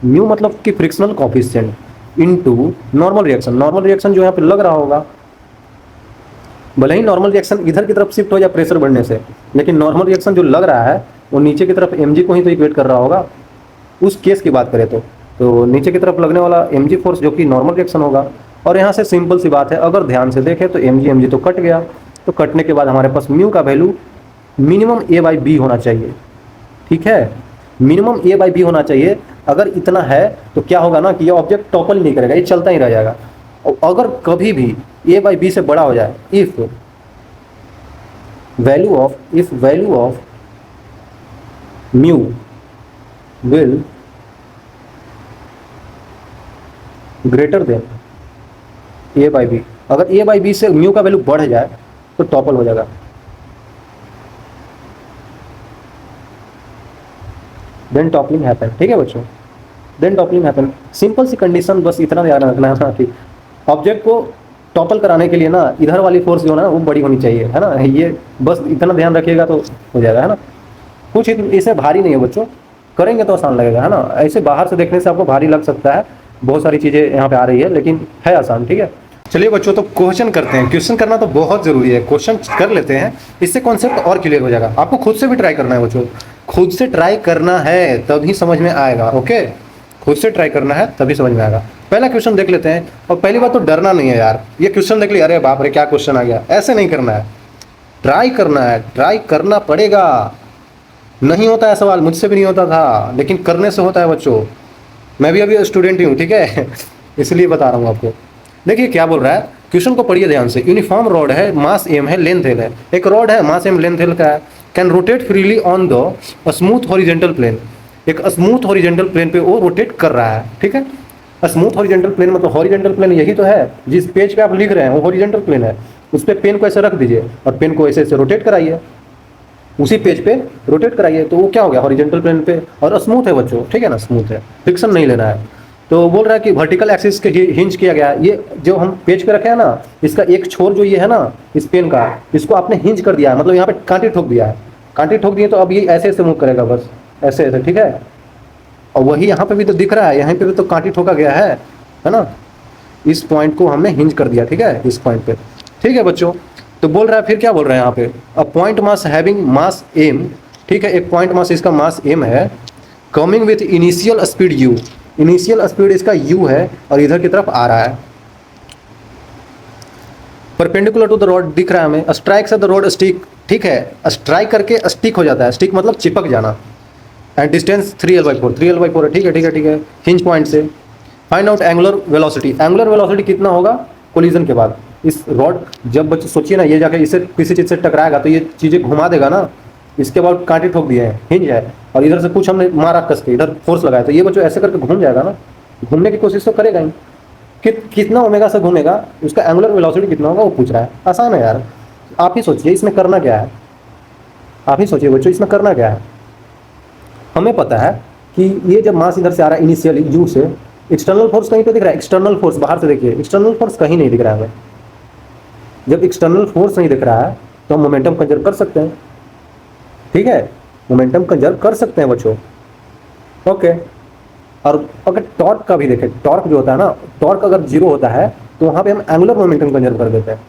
म्यू मतलब कि frictional coefficient into normal reaction जो यहाँ पे लग रहा होगा, भले ही नॉर्मल रिएक्शन इधर की तरफ शिफ्ट हो जाए प्रेशर बढ़ने से, लेकिन नॉर्मल रिएक्शन जो लग रहा है वो नीचे की तरफ mg को ही तो इक्वेट कर रहा होगा। उस केस की बात करें तो नीचे की तरफ लगने वाला mg फोर्स जो कि नॉर्मल रिएक्शन होगा। और यहाँ से सिंपल सी बात है, अगर ध्यान से देखें तो mg तो कट गया, तो कटने के बाद हमारे पास म्यू का वैल्यू मिनिमम a/b होना चाहिए, ठीक है, मिनिमम a/b होना चाहिए। अगर इतना है तो क्या होगा ना कि ये ऑब्जेक्ट टॉपल ही नहीं करेगा, ये चलता ही रह जाएगा। और अगर कभी भी a/b से बड़ा हो जाए, if value of mu will greater than a/b, अगर a/b से म्यू का वैल्यू बढ़ जाए तो टॉपल हो जाएगा। देन टॉपलिंग हैपन, ठीक है बच्चों, देन टॉपलिंग हैपन। सिंपल सी कंडीशन, बस इतना ध्यान रखना है ना कि ऑब्जेक्ट को टॉपल कराने के लिए ना इधर वाली फोर्स जो है ना वो बड़ी होनी चाहिए, है ना। ये बस इतना ध्यान रखिएगा तो हो जाएगा, है ना। कुछ इसे भारी नहीं है बच्चों, करेंगे तो आसान लगेगा, है ना। ऐसे बाहर से देखने से आपको भारी लग सकता है, बहुत सारी चीज़ें यहाँ पे आ रही है, लेकिन है आसान, ठीक है। चलिए बच्चों तो क्वेश्चन करते हैं। क्वेश्चन करना तो बहुत ज़रूरी है, क्वेश्चन कर लेते हैं, इससे कॉन्सेप्ट और क्लियर हो जाएगा। आपको खुद से भी ट्राई करना है बच्चों, खुद से ट्राई करना है तभी समझ में आएगा, ओके। खुद से ट्राई करना है तभी समझ में आएगा। पहला क्वेश्चन देख लेते हैं। और पहली बात तो डरना नहीं है यार, ये क्वेश्चन देख लिया अरे बाप रे क्या क्वेश्चन आ गया, ऐसे नहीं करना है, ट्राई करना है, ट्राई करना पड़ेगा। नहीं होता है सवाल, मुझसे भी नहीं होता था, लेकिन करने से होता है बच्चों। मैं भी अभी स्टूडेंट ही हूँ, ठीक है इसलिए बता रहा हूँ आपको। देखिए क्या बोल रहा है, क्वेश्चन को पढ़िए ध्यान से। यूनिफॉर्म रॉड है, मास एम है, लेंथ एल है। एक रॉड है, मास एम, लेंथ एल का है, can rotate freely on the smooth horizontal plane. एक स्मूथ हॉरिजेंटल प्लेन पे वो रोटेट कर रहा है, ठीक है। स्मूथ हॉरिजेंटल प्लेन मतलब हॉरिजेंटल प्लेन यही तो है, जिस पेज पे आप लिख रहे हैं वो हॉरिजेंटल प्लेन है। उस पे पेन को ऐसे रख दीजिए और पेन को ऐसे ऐसे रोटेट कराइए, उसी पेज पे रोटेट कराइए, तो वो क्या हो गया, हॉरिजेंटल प्लेन पे। और स्मूथ है बच्चों, ठीक है ना, स्मूथ है, फ्रिक्शन नहीं लेना है। तो बोल रहा है कि वर्टिकल एक्सिस के हिंज किया गया है। ये जो हम पेज पे रखे हैं ना, इसका एक छोर जो ये है ना इस पेन का, इसको आपने हिंज कर दिया है, मतलब यहाँ पे कांटे ठोक दिया है। कांटे ठोक दिए तो अब ये ऐसे ऐसे मूव करेगा, बस ऐसे ऐसे, ठीक है। और वही यहाँ पे भी तो दिख रहा है, यहाँ पे भी तो कांटे ठोका गया है ना। इस पॉइंट को हमने हिंज कर दिया, ठीक है, इस पॉइंट पे, ठीक है बच्चों। तो बोल रहा है फिर क्या बोल रहे हैं यहाँ पे, a point mass having mass M, ठीक है, एक पॉइंट मास इसका मास एम है, coming with initial speed U. Initial speed इसका u है और इधर की तरफ आ रहा है, परपेंडिकुलर टू द रॉड दिख रहा है हमें। स्ट्राइक से द रॉड स्टिक, ठीक है, स्ट्राइक करके स्टिक हो जाता है, स्टिक मतलब चिपक जाना। एंड डिस्टेंस 3l/4, 3l/4 है, ठीक है ठीक है ठीक है, हिंज पॉइंट से। Find out angular velocity. Angular velocity कितना होगा कोलिजन के बाद। इस रॉड जब बच्चे सोचिए ना, ये जाके इससे किसी चीज़ से टकराएगा तो ये चीज़ें घुमा देगा ना, इसके बाद कांटे ठोक दिए हैं, हिंज है, और इधर से कुछ हमने मारा कस के, इधर फोर्स लगाया, तो ये बच्चों ऐसे करके घूम जाएगा ना, घूमने की कोशिश तो करेगा ही। कितना ओमेगा से घूमेगा, उसका एंगुलर वेलोसिटी कितना होगा वो पूछ रहा है। आसान है यार, आप ही सोचिए इसमें करना क्या है, आप ही सोचिए बच्चों इसमें करना क्या है। हमें पता है कि ये जब मास इधर से आ रहा है इनिशियली यू से, एक्सटर्नल फोर्स कहीं तो दिख रहा है, एक्सटर्नल फोर्स बाहर से देखिए, एक्सटर्नल फोर्स कहीं नहीं दिख रहा है हमें। जब एक्सटर्नल फोर्स नहीं दिख रहा है तो हम मोमेंटम कंजर्व कर सकते हैं, ठीक है, मोमेंटम कंजर्व कर सकते हैं बच्चों, ओके। और अगर टॉर्क का भी देखें, टॉर्क जो होता है ना, टॉर्क अगर जीरो होता है तो वहाँ पे हम एंगुलर मोमेंटम कंजर्व कर देते हैं।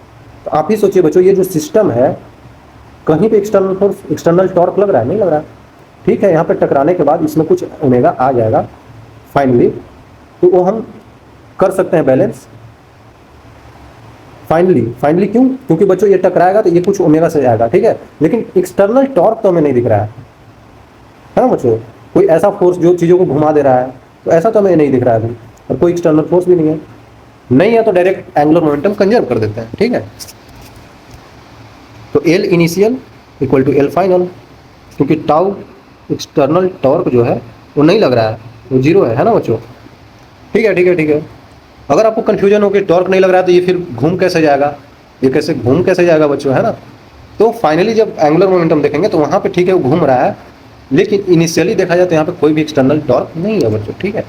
तो आप ही सोचिए बच्चों, ये जो सिस्टम है, कहीं पे एक्सटर्नल फोर्स, एक्सटर्नल टॉर्क लग रहा है, नहीं लग रहा है, ठीक है। यहाँ पे टकराने के बाद इसमें कुछ ओमेगा आ जाएगा फाइनली, तो वो हम कर सकते हैं बैलेंस फाइनली क्यों, क्योंकि बच्चों ये टकराएगा तो ये कुछ ओमेगा से आएगा, ठीक है। लेकिन एक्सटर्नल टॉर्क तो हमें नहीं दिख रहा है ना बच्चों, कोई ऐसा फोर्स जो चीज़ों को घुमा दे रहा है, तो ऐसा तो हमें नहीं दिख रहा है अभी, और कोई एक्सटर्नल फोर्स भी नहीं है तो डायरेक्ट एंगुलर मोमेंटम कंजर्व कर देते हैं, ठीक है। तो L initial equal to L final, क्योंकि टाउ एक्सटर्नल टॉर्क जो है वो नहीं लग रहा है, वो जीरो है ना बच्चों, ठीक है ठीक है ठीक है। अगर आपको कन्फ्यूजन हो कि टॉर्क नहीं लग रहा है तो ये फिर घूम कैसे जाएगा, ये कैसे घूम कैसे जाएगा बच्चों, है ना। तो फाइनली जब एंगुलर मोमेंटम देखेंगे तो वहाँ पे ठीक है वो घूम रहा है, लेकिन इनिशियली देखा जाए तो यहाँ पे कोई भी एक्सटर्नल टॉर्क नहीं है बच्चों, ठीक है।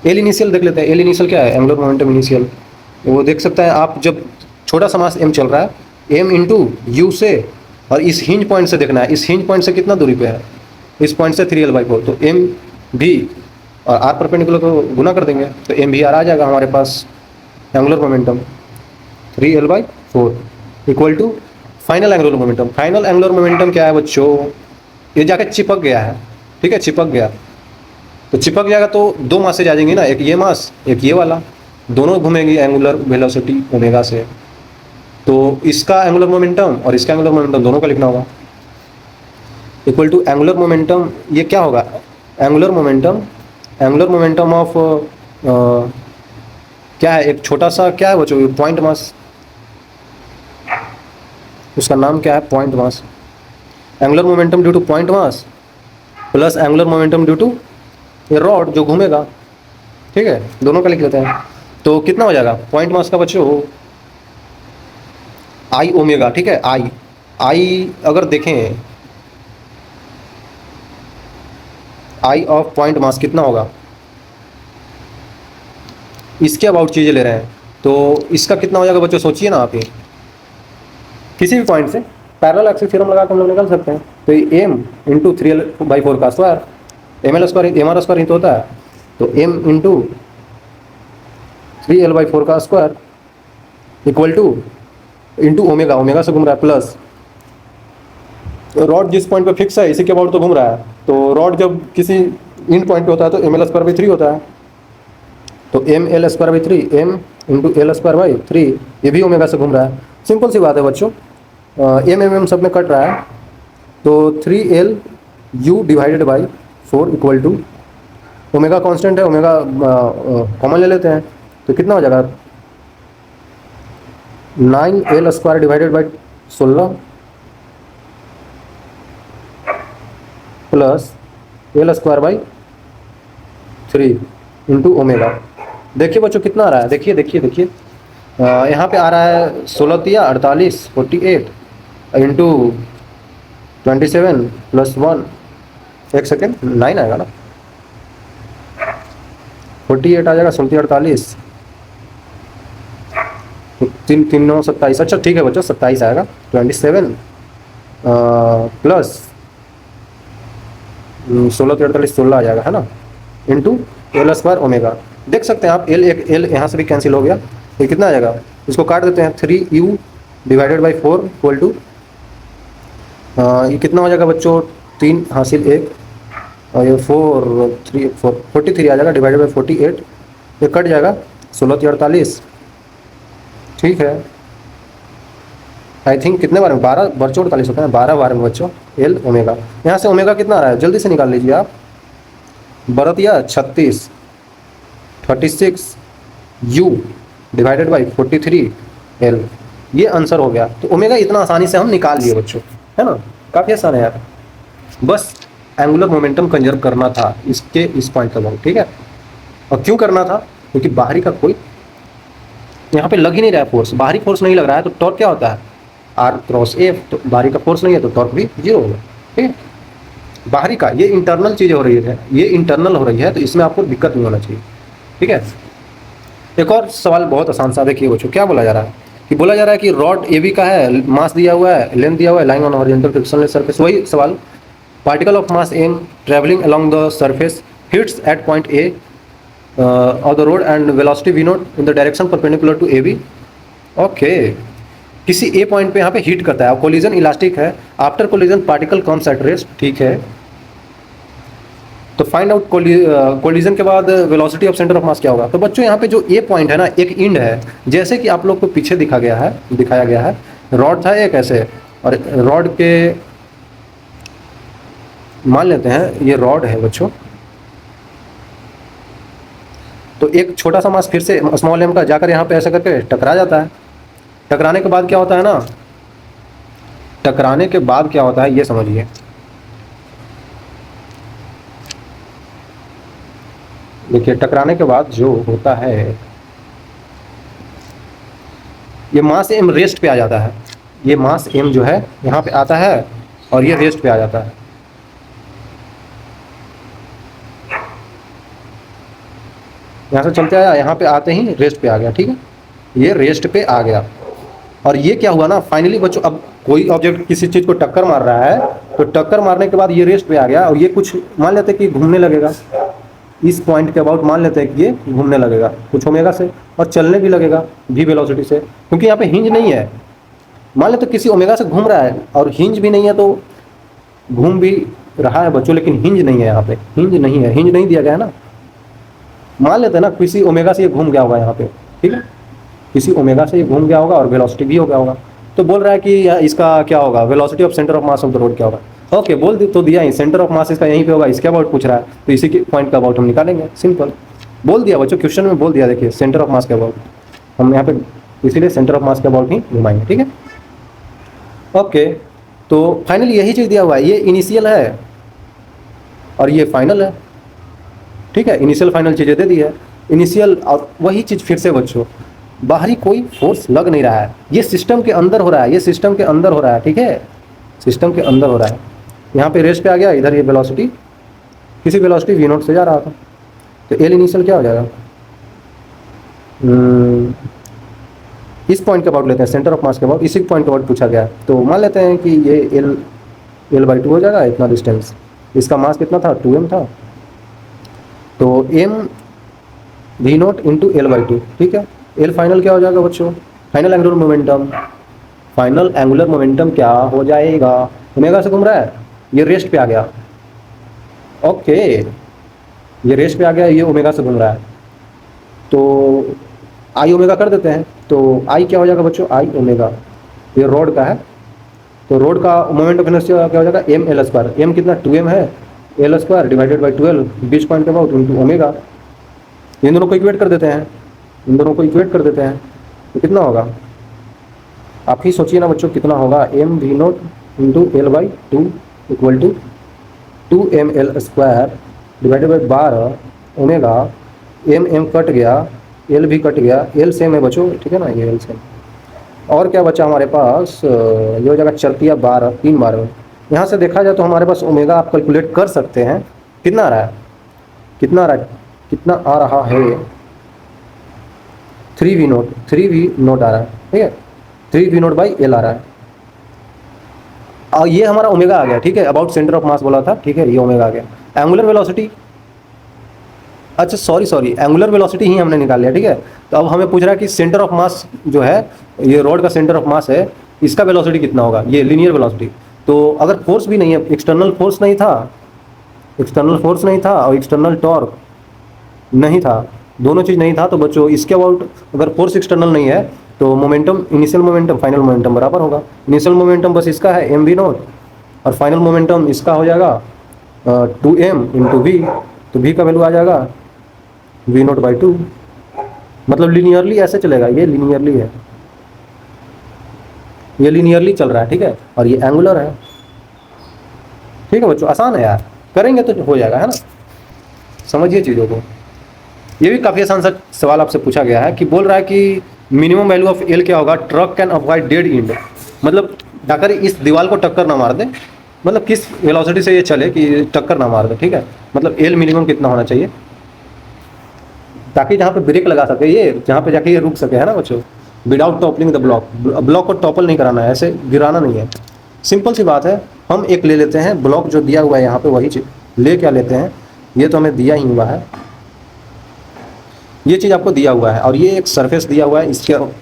एल इनिशियल देख लेते हैं। एल इनिशियल क्या है, एंगुलर मोमेंटम इनिशियल, वो देख सकते हैं आप, जब छोटा सा मास एम चल रहा है, एम इंटू यू से, और इस हिंज पॉइंट से देखना है, इस हिंज पॉइंट से कितना दूरी पे है, इस पॉइंट से 3l/4, तो एम भी और आर परपेंडिकुलर को गुना कर देंगे तो एम भी आर आ जाएगा हमारे पास। Angular momentum 3l/4 equal to final angular momentum. Final angular momentum क्या है बच्चों, ये जाके चिपक गया है, ठीक है, चिपक गया, तो चिपक जाएगा तो दो मासेज आ जाएंगी ना, एक ये मास एक ये वाला, दोनों घूमेंगी एंगुलर वेलोसिटी ओमेगा से। तो इसका एंगुलर मोमेंटम और इसका एंगुलर मोमेंटम दोनों का लिखना होगा, इक्वल टू एंगुलर मोमेंटम, ये क्या होगा, एंगुलर मोमेंटम ऑफ क्या है, एक छोटा सा क्या है बच्चों, पॉइंट मास, उसका नाम क्या है, point mass. Angular momentum due to point mass plus angular momentum due to ये रॉड जो घूमेगा, ठीक है, दोनों का लिख लेते हैं। तो कितना हो जाएगा पॉइंट मास का बच्चों, आई ओमेगा, ठीक है, आई अगर देखें, आई ऑफ पॉइंट मास कितना होगा, इसके अबाउट चीज़ें ले रहे हैं, तो इसका कितना हो जाएगा बच्चों, सोचिए ना आप ही, किसी भी पॉइंट से पैरेलल एक्सिस थ्योरम लगा कर हम लोग निकाल सकते हैं। तो ये m इंटू 3l/4 का स्क्वायर, ml² mr² ही तो होता है, तो m इंटू 3l/4 का square equal two into omega से घूम रहा है, प्लस रॉड जिस पॉइंट पे फिक्स है इसी के अबाउट तो घूम रहा है, तो रॉड जब किसी इन पॉइंट पे होता है तो ml² होता है, तो ml²/3 m इंटू l²/3, ये भी ओमेगा से घूम रहा है। सिंपल सी बात है बच्चों, m सब में कट रहा है, तो 3l/u divided by 4 equal to omega constant है, ओमेगा कॉमन ले लेते हैं, तो कितना हो जाएगा 9l² divided by 16 plus l² by 3 into omega. देखिए बच्चों कितना आ रहा है, देखिए देखिए देखिए, यहाँ पे आ रहा है 16 तिया 48 48 इंटू 27 प्लस 1, एक सेकेंड 9 आएगा ना, 48 आ जाएगा, 16 48 तीन 9 27, अच्छा ठीक है बच्चों 27 आएगा, 27 प्लस 16 48 16 आ जाएगा है ना, इंटू l² ओमेगा। देख सकते हैं आप, एल यहाँ से भी कैंसिल हो गया, ये कितना आ जाएगा, इसको काट देते हैं, 3u divided by 4 equal to, ये कितना हो जाएगा बच्चों, 3 हासिल 1 और ये 43 आ जाएगा डिवाइडेड बाई 48, ये कट जाएगा 16 48, ठीक है। आई थिंक कितने बार में 12 बच्चों 48 होता है, 12 बार में बच्चों एल ओमेगा। यहाँ से ओमेगा कितना आ रहा है, जल्दी से निकाल लीजिए आप, 12 36 36 u डिवाइडेड बाई 43 एल, ये आंसर हो गया। तो ओमेगा इतना आसानी से हम निकाल लिए बच्चों, है ना, काफ़ी आसान है यार, बस एंगुलर मोमेंटम कंजर्व करना था इसके इस पॉइंट का बहुत, ठीक है। और क्यों करना था, क्योंकि बाहरी का कोई यहाँ पे लग ही नहीं रहा है फोर्स, बाहरी फोर्स नहीं लग रहा है, तो टॉर्क क्या होता है R क्रॉस F, तो बाहरी का फोर्स नहीं है तो टॉर्क भी 0 होगा, ठीक है। बाहरी का ये इंटरनल चीज़ हो रही है, ये इंटरनल हो रही है, तो इसमें आपको दिक्कत नहीं होना चाहिए, ठीक है। एक और सवाल बहुत आसान सा, देखिए बच्चों क्या बोला जा रहा है, कि बोला जा रहा है कि रॉड AB का है, मास दिया हुआ है, लेंथ दिया हुआ है, lying on horizontal frictionless surface, वही सवाल, particle of mass m travelling along the surface hits at point A of the road and velocity v naught in the direction perpendicular to AB। Okay, किसी A point पे यहाँ पे hit करता है, collision elastic है, after collision particle comes at rest, ठीक है। तो फाइंड आउट कोलिजन के बाद वेलोसिटी ऑफ सेंटर ऑफ मास क्या होगा। तो बच्चों यहाँ पे जो A पॉइंट है ना, एक इंड है, जैसे कि आप लोग को पीछे दिखाया गया है, रॉड था एक ऐसे, और रॉड के मान लेते हैं ये रॉड है बच्चों, तो एक छोटा सा मास फिर से स्मॉल m का जाकर यहाँ पे ऐसा करके टकरा जाता है। टकराने के बाद क्या होता है ना, टकराने के बाद क्या होता है ये समझिए, देखिए टकराने के बाद जो होता है, ये मास m रेस्ट पे आ जाता है, ये मास m जो है यहाँ पे आता है और ये रेस्ट पे आ जाता है। यहाँ से चलते आया, यहाँ पे आते ही रेस्ट पे आ गया, ठीक है, ये रेस्ट पे आ गया। और ये क्या हुआ ना, फाइनली बच्चों, अब कोई ऑब्जेक्ट किसी चीज़ को टक्कर मार रहा है, तो टक्कर मारने के बाद ये रेस्ट पे आ गया, और ये कुछ मान लेते हैं कि घूमने लगेगा, इस पॉइंट के अबाउट मान लेते हैं कि ये घूमने लगेगा कुछ ओमेगा से, और चलने भी लगेगा v वेलोसिटी से, क्योंकि यहाँ पे हिंज नहीं है। मान लेते किसी ओमेगा से घूम रहा है और हिंज भी नहीं है, तो घूम भी रहा है बच्चों, लेकिन हिंज नहीं है, यहाँ पे हिंज नहीं है, हिंज नहीं दिया गया है ना। मान लेते हैं ना किसी ओमेगा से ये घूम गया होगा यहाँ पे, ठीक है, किसी ओमेगा से ये घूम गया होगा और वेलोसिटी भी हो गया होगा, तो बोल रहा है कि इसका क्या होगा, velocity of centre of mass of the road क्या होगा। ओके, बोल तो दिया ही, सेंटर ऑफ मास इसका यहीं पे होगा, इसके अबाउट पूछ रहा है, तो इसी के पॉइंट का अबाउट हम निकालेंगे, सिंपल बोल दिया बच्चों, क्वेश्चन में बोल दिया, देखिए सेंटर ऑफ मास के अबाउट, हम यहाँ पे इसीलिए सेंटर ऑफ मास के अबाउट ही घुमाएंगे, ठीक है। ओके, तो फाइनली यही चीज़ दिया हुआ है, ये इनिशियल है और ये फाइनल है, ठीक है, इनिशियल फाइनल चीज़ें दे दी है, इनिशियल, और वही चीज़ फिर से बच्चों, बाहरी कोई फोर्स लग नहीं रहा है, ये सिस्टम के अंदर हो रहा है, ये सिस्टम के अंदर हो रहा है, ठीक है, सिस्टम के अंदर हो रहा है। यहाँ पे रेस्ट पे आ गया, इधर ये वेलोसिटी किसी वेलोसिटी v नॉट से जा रहा था, तो एल इनिशियल क्या हो जाएगा, इस पॉइंट के अबाउट लेते हैं, सेंटर ऑफ मास के अबाउट, इसी पॉइंट के अबाउट पूछा गया है, तो मान लेते हैं कि ये l/2 हो जाएगा, इतना डिस्टेंस, इसका मास कितना था 2m था, तो m v not into l/2, ठीक है। एल फाइनल क्या हो जाएगा बच्चों, final angular momentum, final angular momentum क्या हो जाएगा, ओमेगा से घूम रहा है, ये रेस्ट पे आ गया, ओके, ये रेस्ट पे आ गया, ये ओमेगा से घूम रहा है, तो आई ओमेगा कर देते हैं, तो आई क्या हो जाएगा बच्चों, आई ओमेगा, ये रोड का है, तो रोड का मोमेंट ऑफ इनर्शिया क्या हो जाएगा, m l², m कितना 2m है, l² divided by 12 beach point के अबाउट इंटू ओमेगा, इन दोनों को इक्वेट कर देते हैं, इन दोनों को इक्वेट कर देते हैं, तो कितना होगा, आप ही सोचिए ना बच्चों कितना होगा, M V naught into L by two equal to 2ml² divided by 12 omega, M कट गया, एल भी कट गया, एल सेम है बच्चों, ठीक है ना, ये एल सेम। और क्या बचा हमारे पास, ये हो जाएगा चरतिया 12, 3 12। यहाँ से देखा जाए तो हमारे पास ओमेगा आप कैलकुलेट कर सकते हैं, कितना आ रहा है, कितना आ रहा है, कितना आ रहा है, 3v0 आ रहा है, ठीक है, 3v0 बाई एल आ रहा है। और ये हमारा ओमेगा आ गया, ठीक है, अबाउट सेंटर ऑफ मास बोला था, ठीक है, ये ओमेगा आ गया। एंगुलर वेलोसिटी, अच्छा सॉरी एंगुलर वेलोसिटी ही हमने निकाल लिया, ठीक है। तो अब हमें पूछ रहा है कि सेंटर ऑफ मास जो है, ये रॉड का सेंटर ऑफ मास है, इसका वेलोसिटी कितना होगा, ये लीनियर वेलोसिटी। तो अगर फोर्स भी नहीं है, एक्सटर्नल फोर्स नहीं था, और एक्सटर्नल टॉर्क नहीं था, दोनों चीज़ नहीं था, तो बच्चों इसके अबाउट अगर फोर्स एक्सटर्नल नहीं है तो momentum, initial momentum final momentum बराबर होगा। इनिशियल मोमेंटम बस इसका है एम वी नोट, और फाइनल मोमेंटम इसका हो जाएगा 2m इंटू वी, तो वी का वैल्यू आ जाएगा v0/2। मतलब लीनियरली ऐसे चलेगा, ये लीनियरली है, ये लीनियरली चल रहा है, ठीक है, और ये एंगुलर है, ठीक है बच्चों, आसान है यार, करेंगे तो हो जाएगा, है ना, समझिए चीज़ों को। ये भी काफ़ी आसान सा सवाल आपसे पूछा गया है कि बोल रहा है कि मिनिमम वैल्यू ऑफ एल क्या होगा, truck can avoid dead and, मतलब जाकर इस दीवार को टक्कर ना मार दे, मतलब किस वेलोसिटी से ये चले कि टक्कर ना मार दे, ठीक है, मतलब एल मिनिमम कितना होना चाहिए ताकि जहाँ पे ब्रेक लगा सके ये, जहाँ पे जाके ये रुक सके, है ना बच्चों, without toppling the block, block को टॉपल नहीं कराना है, ऐसे गिराना नहीं है, सिंपल सी बात है। हम एक ले लेते हैं ब्लॉक जो दिया हुआ है यहाँ पे, वही चीज ले क्या लेते हैं, ये तो हमें दिया ही हुआ है, ये चीज़ आपको दिया हुआ है, और ये एक सरफेस दिया हुआ है,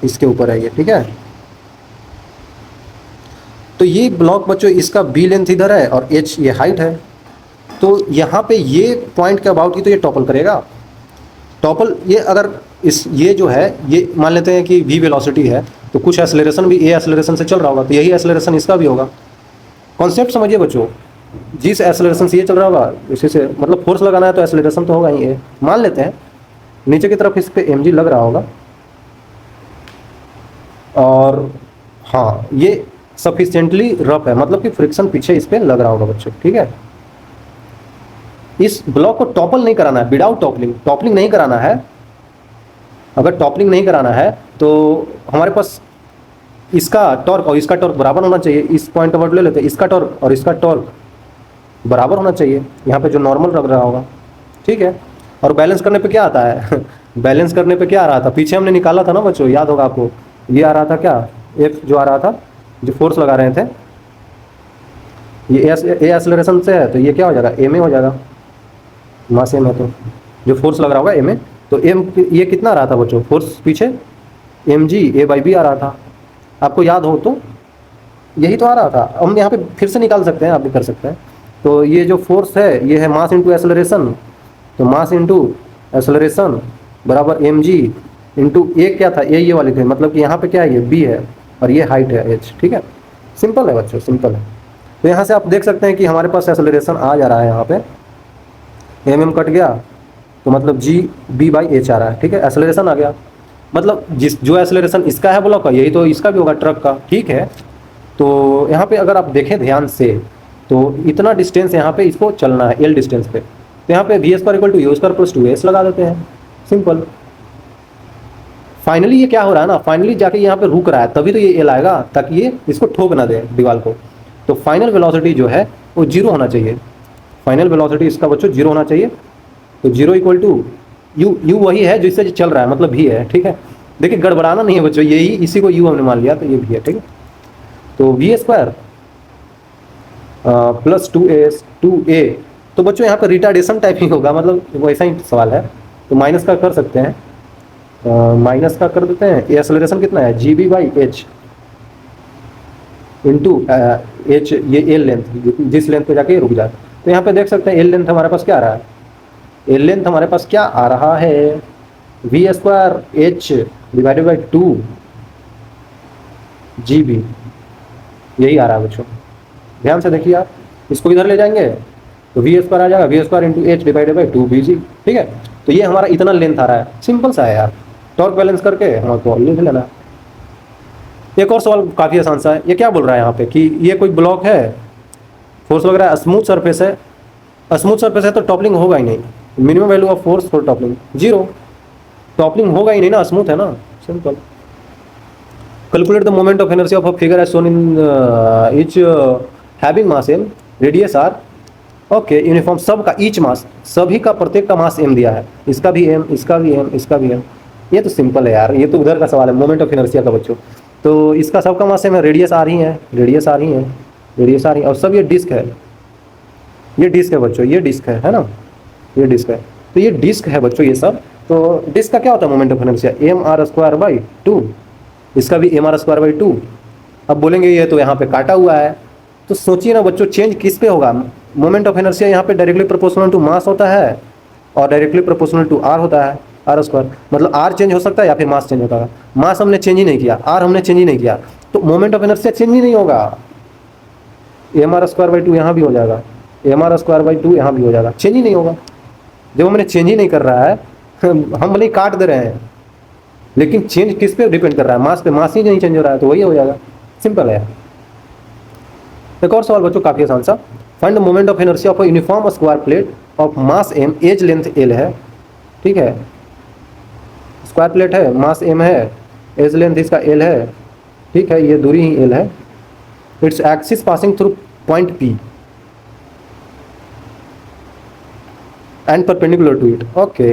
इसके ऊपर है ये, ठीक है। तो ये ब्लॉक बच्चों, इसका बी लेंथ इधर है और एच ये हाइट है, तो यहाँ पे ये पॉइंट के अबाउट ही तो ये टॉपल करेगा, टॉपल ये अगर ये जो है, ये मान लेते हैं कि v वेलोसिटी है, तो कुछ एक्सेलरेशन भी ए एक्सेलरेशन से चल रहा होगा, तो यही एक्सेलरेशन इसका भी होगा। कॉन्सेप्ट समझिए बच्चों, जिस एक्सेलरेशन से ये चल रहा होगा इसी से, मतलब फोर्स लगाना है तो एक्सेलरेशन तो होगा ही, ए मान लेते हैं, नीचे की तरफ इस पे mg लग रहा होगा, और हाँ ये सफिशिएंटली रफ है, मतलब कि फ्रिक्शन पीछे इस पे लग रहा होगा बच्चों, ठीक है। इस ब्लॉक को टॉपल नहीं कराना है, विदाउट टॉपलिंग नहीं कराना है। अगर टॉपलिंग नहीं कराना है तो हमारे पास इसका टॉर्क और इसका टॉर्क बराबर होना चाहिए, इस पॉइंट का वर्ड ले लेते हैं, इसका टॉर्क और इसका टॉर्क बराबर होना चाहिए, यहाँ पे जो नॉर्मल लग रहा होगा, ठीक है। और बैलेंस करने पे क्या आता है बैलेंस करने पे क्या आ रहा था, पीछे हमने निकाला था ना बच्चों, याद होगा आपको, ये आ रहा था क्या, एफ जो आ रहा था, जो फोर्स लगा रहे थे, ये ए एक्सेलरेशन से है, तो ये क्या हो जाएगा, एम ए हो जाएगा, मास एम है, तो जो फोर्स लग रहा होगा एम ए, तो एम ये कितना आ रहा था बच्चों, फोर्स पीछे m g a by b आ रहा था, आपको याद हो तो यही तो आ रहा था। हम यहाँ पे फिर से निकाल सकते हैं, आप भी कर सकते हैं। तो ये जो फोर्स है ये है मास इंटू एक्सेलरेशन, तो मास इंटू एक्सेलरेशन बराबर एम जी इंटू ए क्या था, ये वाली थे, मतलब कि यहाँ पे क्या है, ये बी है और ये हाइट है एच, ठीक है, सिंपल है बच्चों, सिंपल है। तो यहाँ से आप देख सकते हैं कि हमारे पास एक्सेलरेशन आ जा रहा है, यहाँ पे एम कट गया तो मतलब जी बी बाई एच आ रहा है, ठीक है, एक्सेलरेशन आ गया, मतलब जो एक्सेलरेशन इसका है ब्लॉक का, यही तो इसका भी होगा ट्रक का, ठीक है। तो यहाँ पे अगर आप देखें ध्यान से, तो इतना डिस्टेंस यहाँ पे इसको चलना है, एल डिस्टेंस पे, तो यहाँ पे V square equal to U square plus 2s लगा देते हैं, सिंपल। फाइनली ये क्या हो रहा है ना, फाइनली जाके यहाँ पे रुक रहा है, तभी तो ये एल आएगा, ताकि ये इसको ठोक ना दे दीवार को। तो फाइनल वेलोसिटी जो है वो 0 होना चाहिए, फाइनल वेलोसिटी इसका बच्चों 0 होना चाहिए। तो 0 इक्वल टू यू वही है जिससे चल रहा है, मतलब भी है, ठीक है। देखिए गड़बड़ाना नहीं है बच्चों, यही इसी को यू हमने मान लिया, तो ये भी है, ठीक है। तो वी स्क्वायर प्लस 2a, तो बच्चों यहाँ पर रिटार्डेशन टाइप ही होगा, मतलब वैसा ही सवाल है, तो माइनस का कर सकते हैं, माइनस का कर देते हैं, एक्सेलरेशन कितना है, G B by H into H, ये एल लेंथ, जिस लेंथ पे जाके रुक जाए। तो यहाँ पे देख सकते हैं एल लेंथ हमारे पास क्या आ रहा है, एल लेंथ हमारे पास क्या आ रहा है, V square H divided by 2 G B, यही आ रहा है बच्चों, ध्यान से देखिए आप, इसको इधर ले जाएंगे तो वी स्क्वायर आ जाएगा, v square into h divided by 2 b g, ठीक है। तो ये हमारा इतना लेंथ आ रहा है, सिंपल सा है यार, टॉर्क बैलेंस करके हमको लिख लेना। एक और सवाल काफ़ी आसान सा है, ये क्या बोल रहा है यहाँ पे कि ये कोई ब्लॉक है, फोर्स लग रहा है, स्मूथ सरफेस है, स्मूथ सरफेस है तो टॉपलिंग होगा ही नहीं। Minimum value of force for toppling 0, toppling होगा ही नहीं ना, स्मूथ है ना, simple. Calculate the moment of inertia of a figure as shown in each having mass m, radius r, okay, uniform सब का ईच मास, सभी का प्रत्येक का मास m दिया है, इसका भी m, इसका भी m, इसका भी m। ये तो सिंपल है यार, ये तो उधर का सवाल है मोमेंट ऑफ इनर्शिया का बच्चों। तो इसका सबका मास m है, रेडियस आ रही है, रेडियस आ रही है, रेडियस आ रही है, और सब ये डिस्क है, ये डिस्क है बच्चों, ये डिस्क है ना, ये डिस्क है। तो ये डिस्क है बच्चों ये सब। तो डिस्क का क्या होता है मोमेंट ऑफ इनर्शिया, mr²/2, इसका भी mr²/2। अब बोलेंगे ये तो यहाँ पे काटा हुआ है, तो सोचिए ना बच्चों चेंज किस पे होगा। मोमेंट ऑफ इनर्शिया यहाँ पे डायरेक्टली प्रोपोर्शनल टू मास होता है और डायरेक्टली प्रोपोर्शनल टू r होता है, r²। मतलब r चेंज हो सकता है या फिर मास चेंज होता है। मास हमने चेंज ही नहीं किया, r हमने चेंज ही नहीं किया, तो मोमेंट ऑफ इनर्शिया चेंज ही नहीं होगा। mr²/2 यहाँ भी हो जाएगा, mr²/2 यहाँ भी हो जाएगा, चेंज ही नहीं होगा। जब हमने चेंज ही नहीं कर रहा है, हम भले ही काट दे रहे हैं, लेकिन चेंज किस पे डिपेंड कर रहा है, मास पे, मास ही नहीं चेंज हो रहा है, तो वही हो जाएगा, सिंपल है। एक और सवाल बच्चों काफी आसान सा, find the moment of inertia of a uniform square plate of mass m, edge length l है, ठीक है, स्क्वायर प्लेट है, मास m है, एज लेंथ इसका l है, ठीक है, ये दूरी ही l है, it's axis passing through point P and perpendicular to it, okay,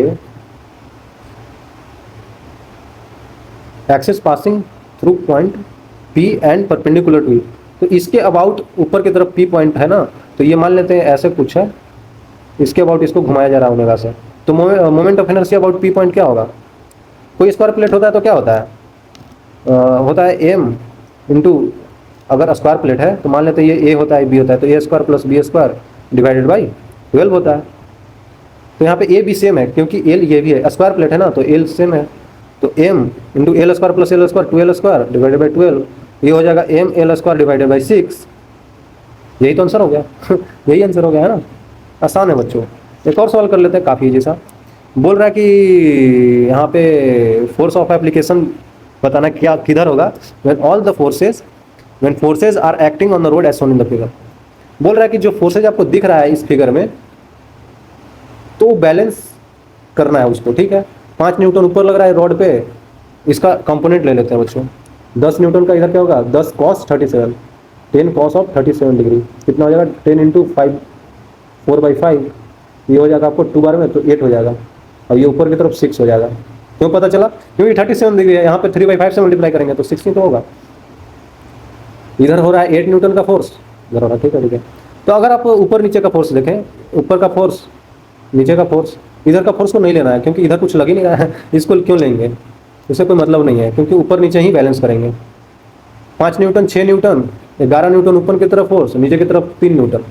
axis passing through point P and perpendicular to it. तो इसके अबाउट ऊपर की तरफ P पॉइंट है ना, तो ये मान लेते हैं ऐसे कुछ है, इसके अबाउट इसको घुमाया जा रहा है ओमेगा से। तो moment of inertia about P point क्या होगा, कोई स्क्वायर प्लेट होता है तो क्या होता है, होता है m इंटू, अगर स्क्वायर प्लेट है तो मान लेते हैं ये a होता है, b होता है, तो a² + b² डिवाइडेड बाई 12 होता है। तो यहाँ पे a भी सेम है क्योंकि l ये भी है, स्क्वायर प्लेट है ना, तो l सेम है, तो m into l² + l² 12² divided by 12, ये हो जाएगा ml² डिवाइडेड बाई 6। यही तो आंसर हो गया यही आंसर हो गया है ना, आसान है बच्चों। एक और सवाल कर लेते हैं, काफ़ी जैसा बोल रहा है कि यहाँ पे फोर्स ऑफ एप्लीकेशन बताना क्या किधर होगा, when forces are acting on the rod as shown in the figure. बोल रहा है कि जो फोर्सेज आपको दिख रहा है इस फिगर में, तो बैलेंस करना है उसको, ठीक है। 5 न्यूटन ऊपर लग रहा है रॉड पे, इसका कंपोनेंट ले लेते हैं बच्चों। 10 न्यूटन का इधर क्या होगा, 10 cos 37, 10 cos ऑफ 37 डिग्री, कितना हो जाएगा 10 इंटू 5, 4/5, ये हो जाएगा आपको 2 बार में, तो 8 हो जाएगा, और ये ऊपर की तरफ 6 हो जाएगा। क्यों पता चला, क्योंकि 37 डिग्री है, यहाँ पे 3/5 से मल्टीप्लाई करेंगे तो 6 ही तो होगा। इधर हो रहा है 8 न्यूटन का फोर्स, इधर हो रहा है, ठीक है ठीक है। तो अगर आप ऊपर नीचे का फोर्स देखें, ऊपर का फोर्स, नीचे का फोर्स, इधर का फोर्स को नहीं लेना है क्योंकि इधर कुछ लग ही नहीं रहा है, इसको क्यों लेंगे, उससे कोई मतलब नहीं है, क्योंकि ऊपर नीचे ही बैलेंस करेंगे। 5 न्यूटन, 6 न्यूटन, 11 न्यूटन ऊपर की तरफ फोर्स, नीचे की तरफ 3 न्यूटन,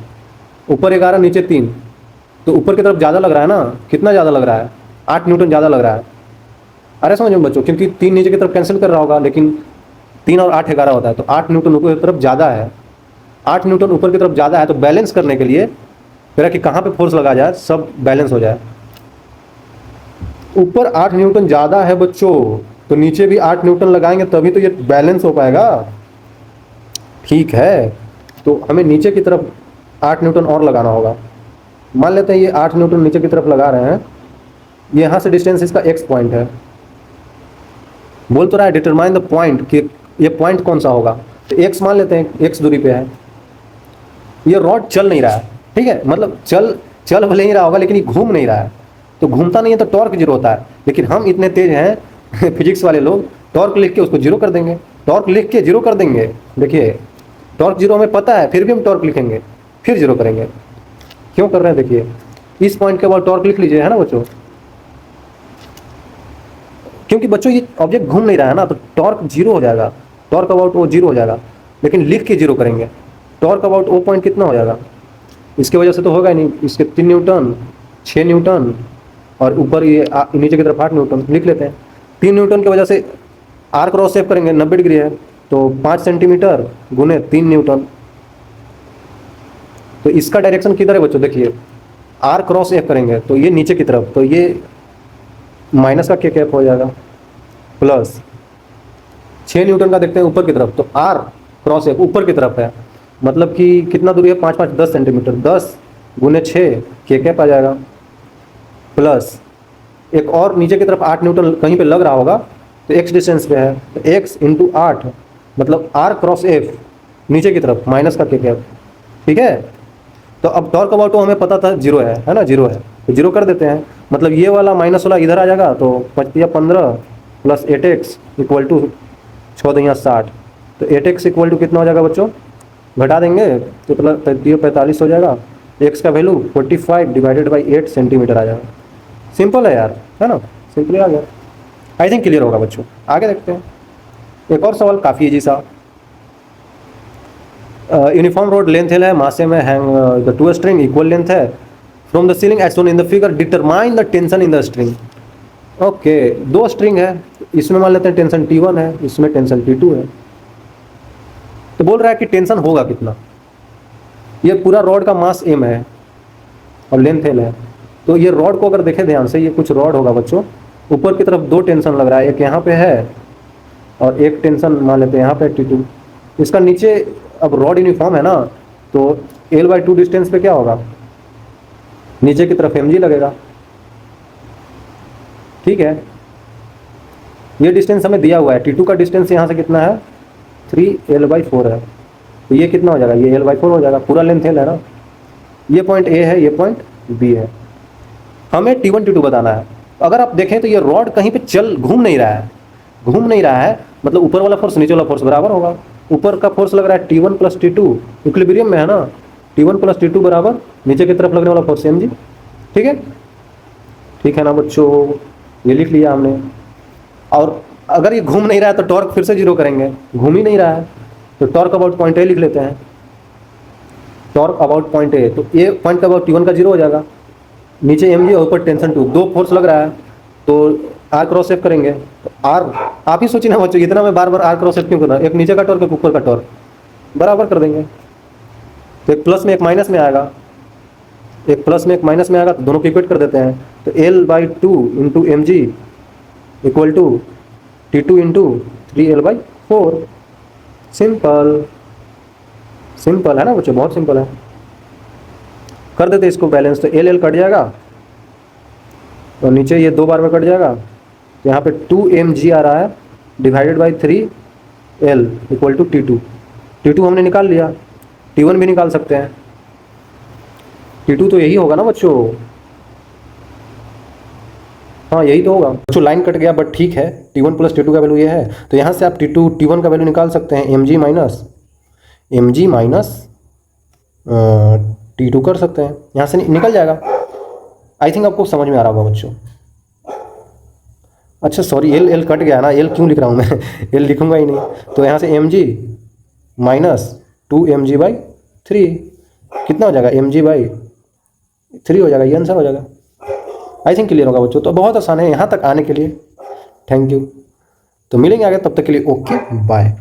ऊपर 11 नीचे 3, तो ऊपर की तरफ ज़्यादा लग रहा है ना, कितना ज़्यादा लग रहा है, 8 न्यूटन ज़्यादा लग रहा है। अरे समझो बच्चों, क्योंकि 3 नीचे की तरफ कैंसिल कर रहा होगा, लेकिन 3 और 8 11 होता है, तो 8 न्यूटन ऊपर की तरफ ज़्यादा है, 8 न्यूटन ऊपर की तरफ ज़्यादा है। तो बैलेंस करने के लिए मेरा कि कहाँ पे फोर्स लगा जाए सब बैलेंस हो जाए। ऊपर 8 न्यूटन ज़्यादा है बच्चों, तो नीचे भी 8 न्यूटन लगाएंगे तभी तो ये बैलेंस हो पाएगा, ठीक है। तो हमें नीचे की तरफ 8 न्यूटन और लगाना होगा। मान लेते हैं ये 8 न्यूटन नीचे की तरफ लगा रहे हैं, यहाँ से डिस्टेंस इसका x पॉइंट है। बोल तो रहा है डिटरमाइन द पॉइंट, कि ये पॉइंट कौन सा होगा, तो x मान लेते हैं, x दूरी पे है। ये रॉड चल नहीं रहा है, ठीक है, मतलब चल भले ही रहा होगा लेकिन ये घूम नहीं रहा है, तो घूमता नहीं है तो टॉर्क जीरो होता है। लेकिन हम इतने तेज हैं फिजिक्स वाले लोग, टॉर्क लिख के उसको जीरो कर देंगे, टॉर्क लिख के जीरो कर देंगे। देखिए टॉर्क जीरो हमें पता है, फिर भी हम टॉर्क लिखेंगे, फिर जीरो करेंगे। क्यों कर रहे हैं, देखिए इस पॉइंट के बाद टॉर्क लिख लीजिए, है ना बच्चों, क्योंकि बच्चों ये ऑब्जेक्ट घूम नहीं रहा है ना, तो टॉर्क जीरो हो जाएगा, टॉर्क अबाउट वो जीरो हो जाएगा, लेकिन लिख के जीरो करेंगे। टॉर्क अबाउट वो पॉइंट कितना हो जाएगा, इसके वजह से तो होगा ही नहीं, इसके 3 न्यूटन, 6 न्यूटन, और ऊपर ये नीचे की तरफ 8 न्यूटन लिख लेते हैं। 3 न्यूटन की वजह से आर क्रॉस सेव करेंगे, 90 डिग्री है, तो 5 सेंटीमीटर गुने 3 न्यूटन। तो इसका डायरेक्शन किधर है बच्चों, देखिए आर क्रॉस एफ करेंगे तो ये नीचे की तरफ, तो ये माइनस का के कैप हो जाएगा, प्लस 6 न्यूटन का देखते हैं ऊपर की तरफ, तो आर क्रॉस एफ ऊपर की तरफ है, मतलब कि कितना दूरी है, 5 5 10 सेंटीमीटर, 10 गुने 6 के कैप आ जाएगा, प्लस एक और नीचे की तरफ 8 न्यूटन कहीं पे लग रहा होगा, तो एक्स डिस्टेंस पे है, तो एक्स इंटू 8 मतलब आर क्रॉस एफ नीचे की तरफ माइनस का के कैप। ठीक है, तो अब टॉर्क अबाउट हमें पता था जीरो है ना, जीरो है, तो जीरो कर देते हैं, मतलब ये वाला माइनस वाला इधर आ जाएगा, तो 5 या 15 प्लस 8x इक्वल टू 6 या 60, तो 8x इक्वल टू कितना हो जाएगा बच्चों, घटा देंगे तो प्लस 45 हो जाएगा, x का वैल्यू 45 डिवाइडेड बाई 8 सेंटीमीटर आ जाएगा। सिंपल है यार, है ना, सिंपली आ गया। आई थिंक क्लियर होगा बच्चों, आगे देखते हैं एक और सवाल, काफ़ी इजी सा। यूनिफॉर्म रोड लेंथ है, मासे में hang the two string equal length है from the ceiling as shown in the figure, determine the tension in the string. Okay, दो स्ट्रिंग है, इसमें मान लेते हैं टेंशन T1 है, इसमें टेंशन T2 है, तो बोल रहा है कि टेंशन होगा कितना। ये पूरा रॉड का मास m है और लेंथ L है, तो ये रॉड को अगर देखें ध्यान से, ये कुछ रॉड होगा बच्चों, ऊपर की तरफ दो टेंशन लग रहा है, एक यहाँ पे है और एक टेंशन मान लेते हैं यहाँ पे T2। इसका नीचे अब रॉड यूनिफॉर्म है ना, तो L/2 डिस्टेंस पे क्या होगा, नीचे की तरफ mg लगेगा। ठीक है, ये डिस्टेंस हमें दिया हुआ है, T2 का डिस्टेंस यहाँ से कितना है 3L/4 है, तो ये कितना हो जाएगा, ये L/4 हो जाएगा, पूरा लेंथ L है ना, ये पॉइंट A है, ये पॉइंट B है। हमें T1 T2 बताना है। अगर आप देखें तो ये रॉड कहीं पे घूम नहीं रहा है, मतलब ऊपर वाला फोर्स नीचे वाला फोर्स बराबर होगा। ऊपर का फोर्स लग रहा है T1 प्लस T2, इक्विलिब्रियम में है ना, T1 प्लस T2 बराबर नीचे की तरफ लगने वाला फोर्स mg। ठीक है ना बच्चों, ये लिख लिया हमने। और अगर ये घूम नहीं रहा है तो टॉर्क फिर से जीरो करेंगे, घूम ही नहीं रहा है तो टॉर्क अबाउट पॉइंट ए लिख लेते हैं, टॉर्क अबाउट पॉइंट ए, तो ये पॉइंट अबाउट T1 का जीरो हो जाएगा, नीचे mg और ऊपर टेंशन 2, दो फोर्स लग रहा है, तो आर क्रॉस एफ करेंगे, तो आर आप ही सोचिए ना बच्चों, इतना मैं बार बार आर क्रॉस एफ क्यों करना, एक नीचे का टॉर्क एक ऊपर का टॉर्क बराबर कर देंगे, तो एक प्लस में एक माइनस में आएगा, एक प्लस में एक माइनस में आएगा, तो दोनों को इक्वेट कर देते हैं, तो L/2 into M G equal to T2 into 3L/4। Simple है ना बच्चों, बहुत सिंपल है। कर देते इसको बैलेंस, तो L कट जाएगा और नीचे ये दो बार में कट जाएगा, तो यहाँ पे 2mg आ रहा है divided by 3L equal to T2 हमने निकाल लिया, T1 भी निकाल सकते हैं, T2 तो यही होगा ना बच्चों, हाँ यही तो होगा बच्चों। लाइन कट गया बट ठीक है, T1 प्लस T2 का वैल्यू ये है, तो यहाँ से आप T1 का वैल्यू निकाल सकते हैं, mg माइनस T2 कर सकते हैं, यहाँ से निकल जाएगा। आई थिंक आपको समझ में आ रहा होगा बच्चों। अच्छा सॉरी, L कट गया ना, L क्यों लिख रहा हूँ मैं L लिखूंगा ही नहीं, तो यहाँ से mg माइनस 2mg/3 कितना हो जाएगा, mg/3 हो जाएगा, ये आंसर हो जाएगा। आई थिंक क्लियर होगा बच्चों, तो बहुत आसान है यहाँ तक आने के लिए। थैंक यू, तो मिलेंगे आगे, तब तक के लिए ओके बाय।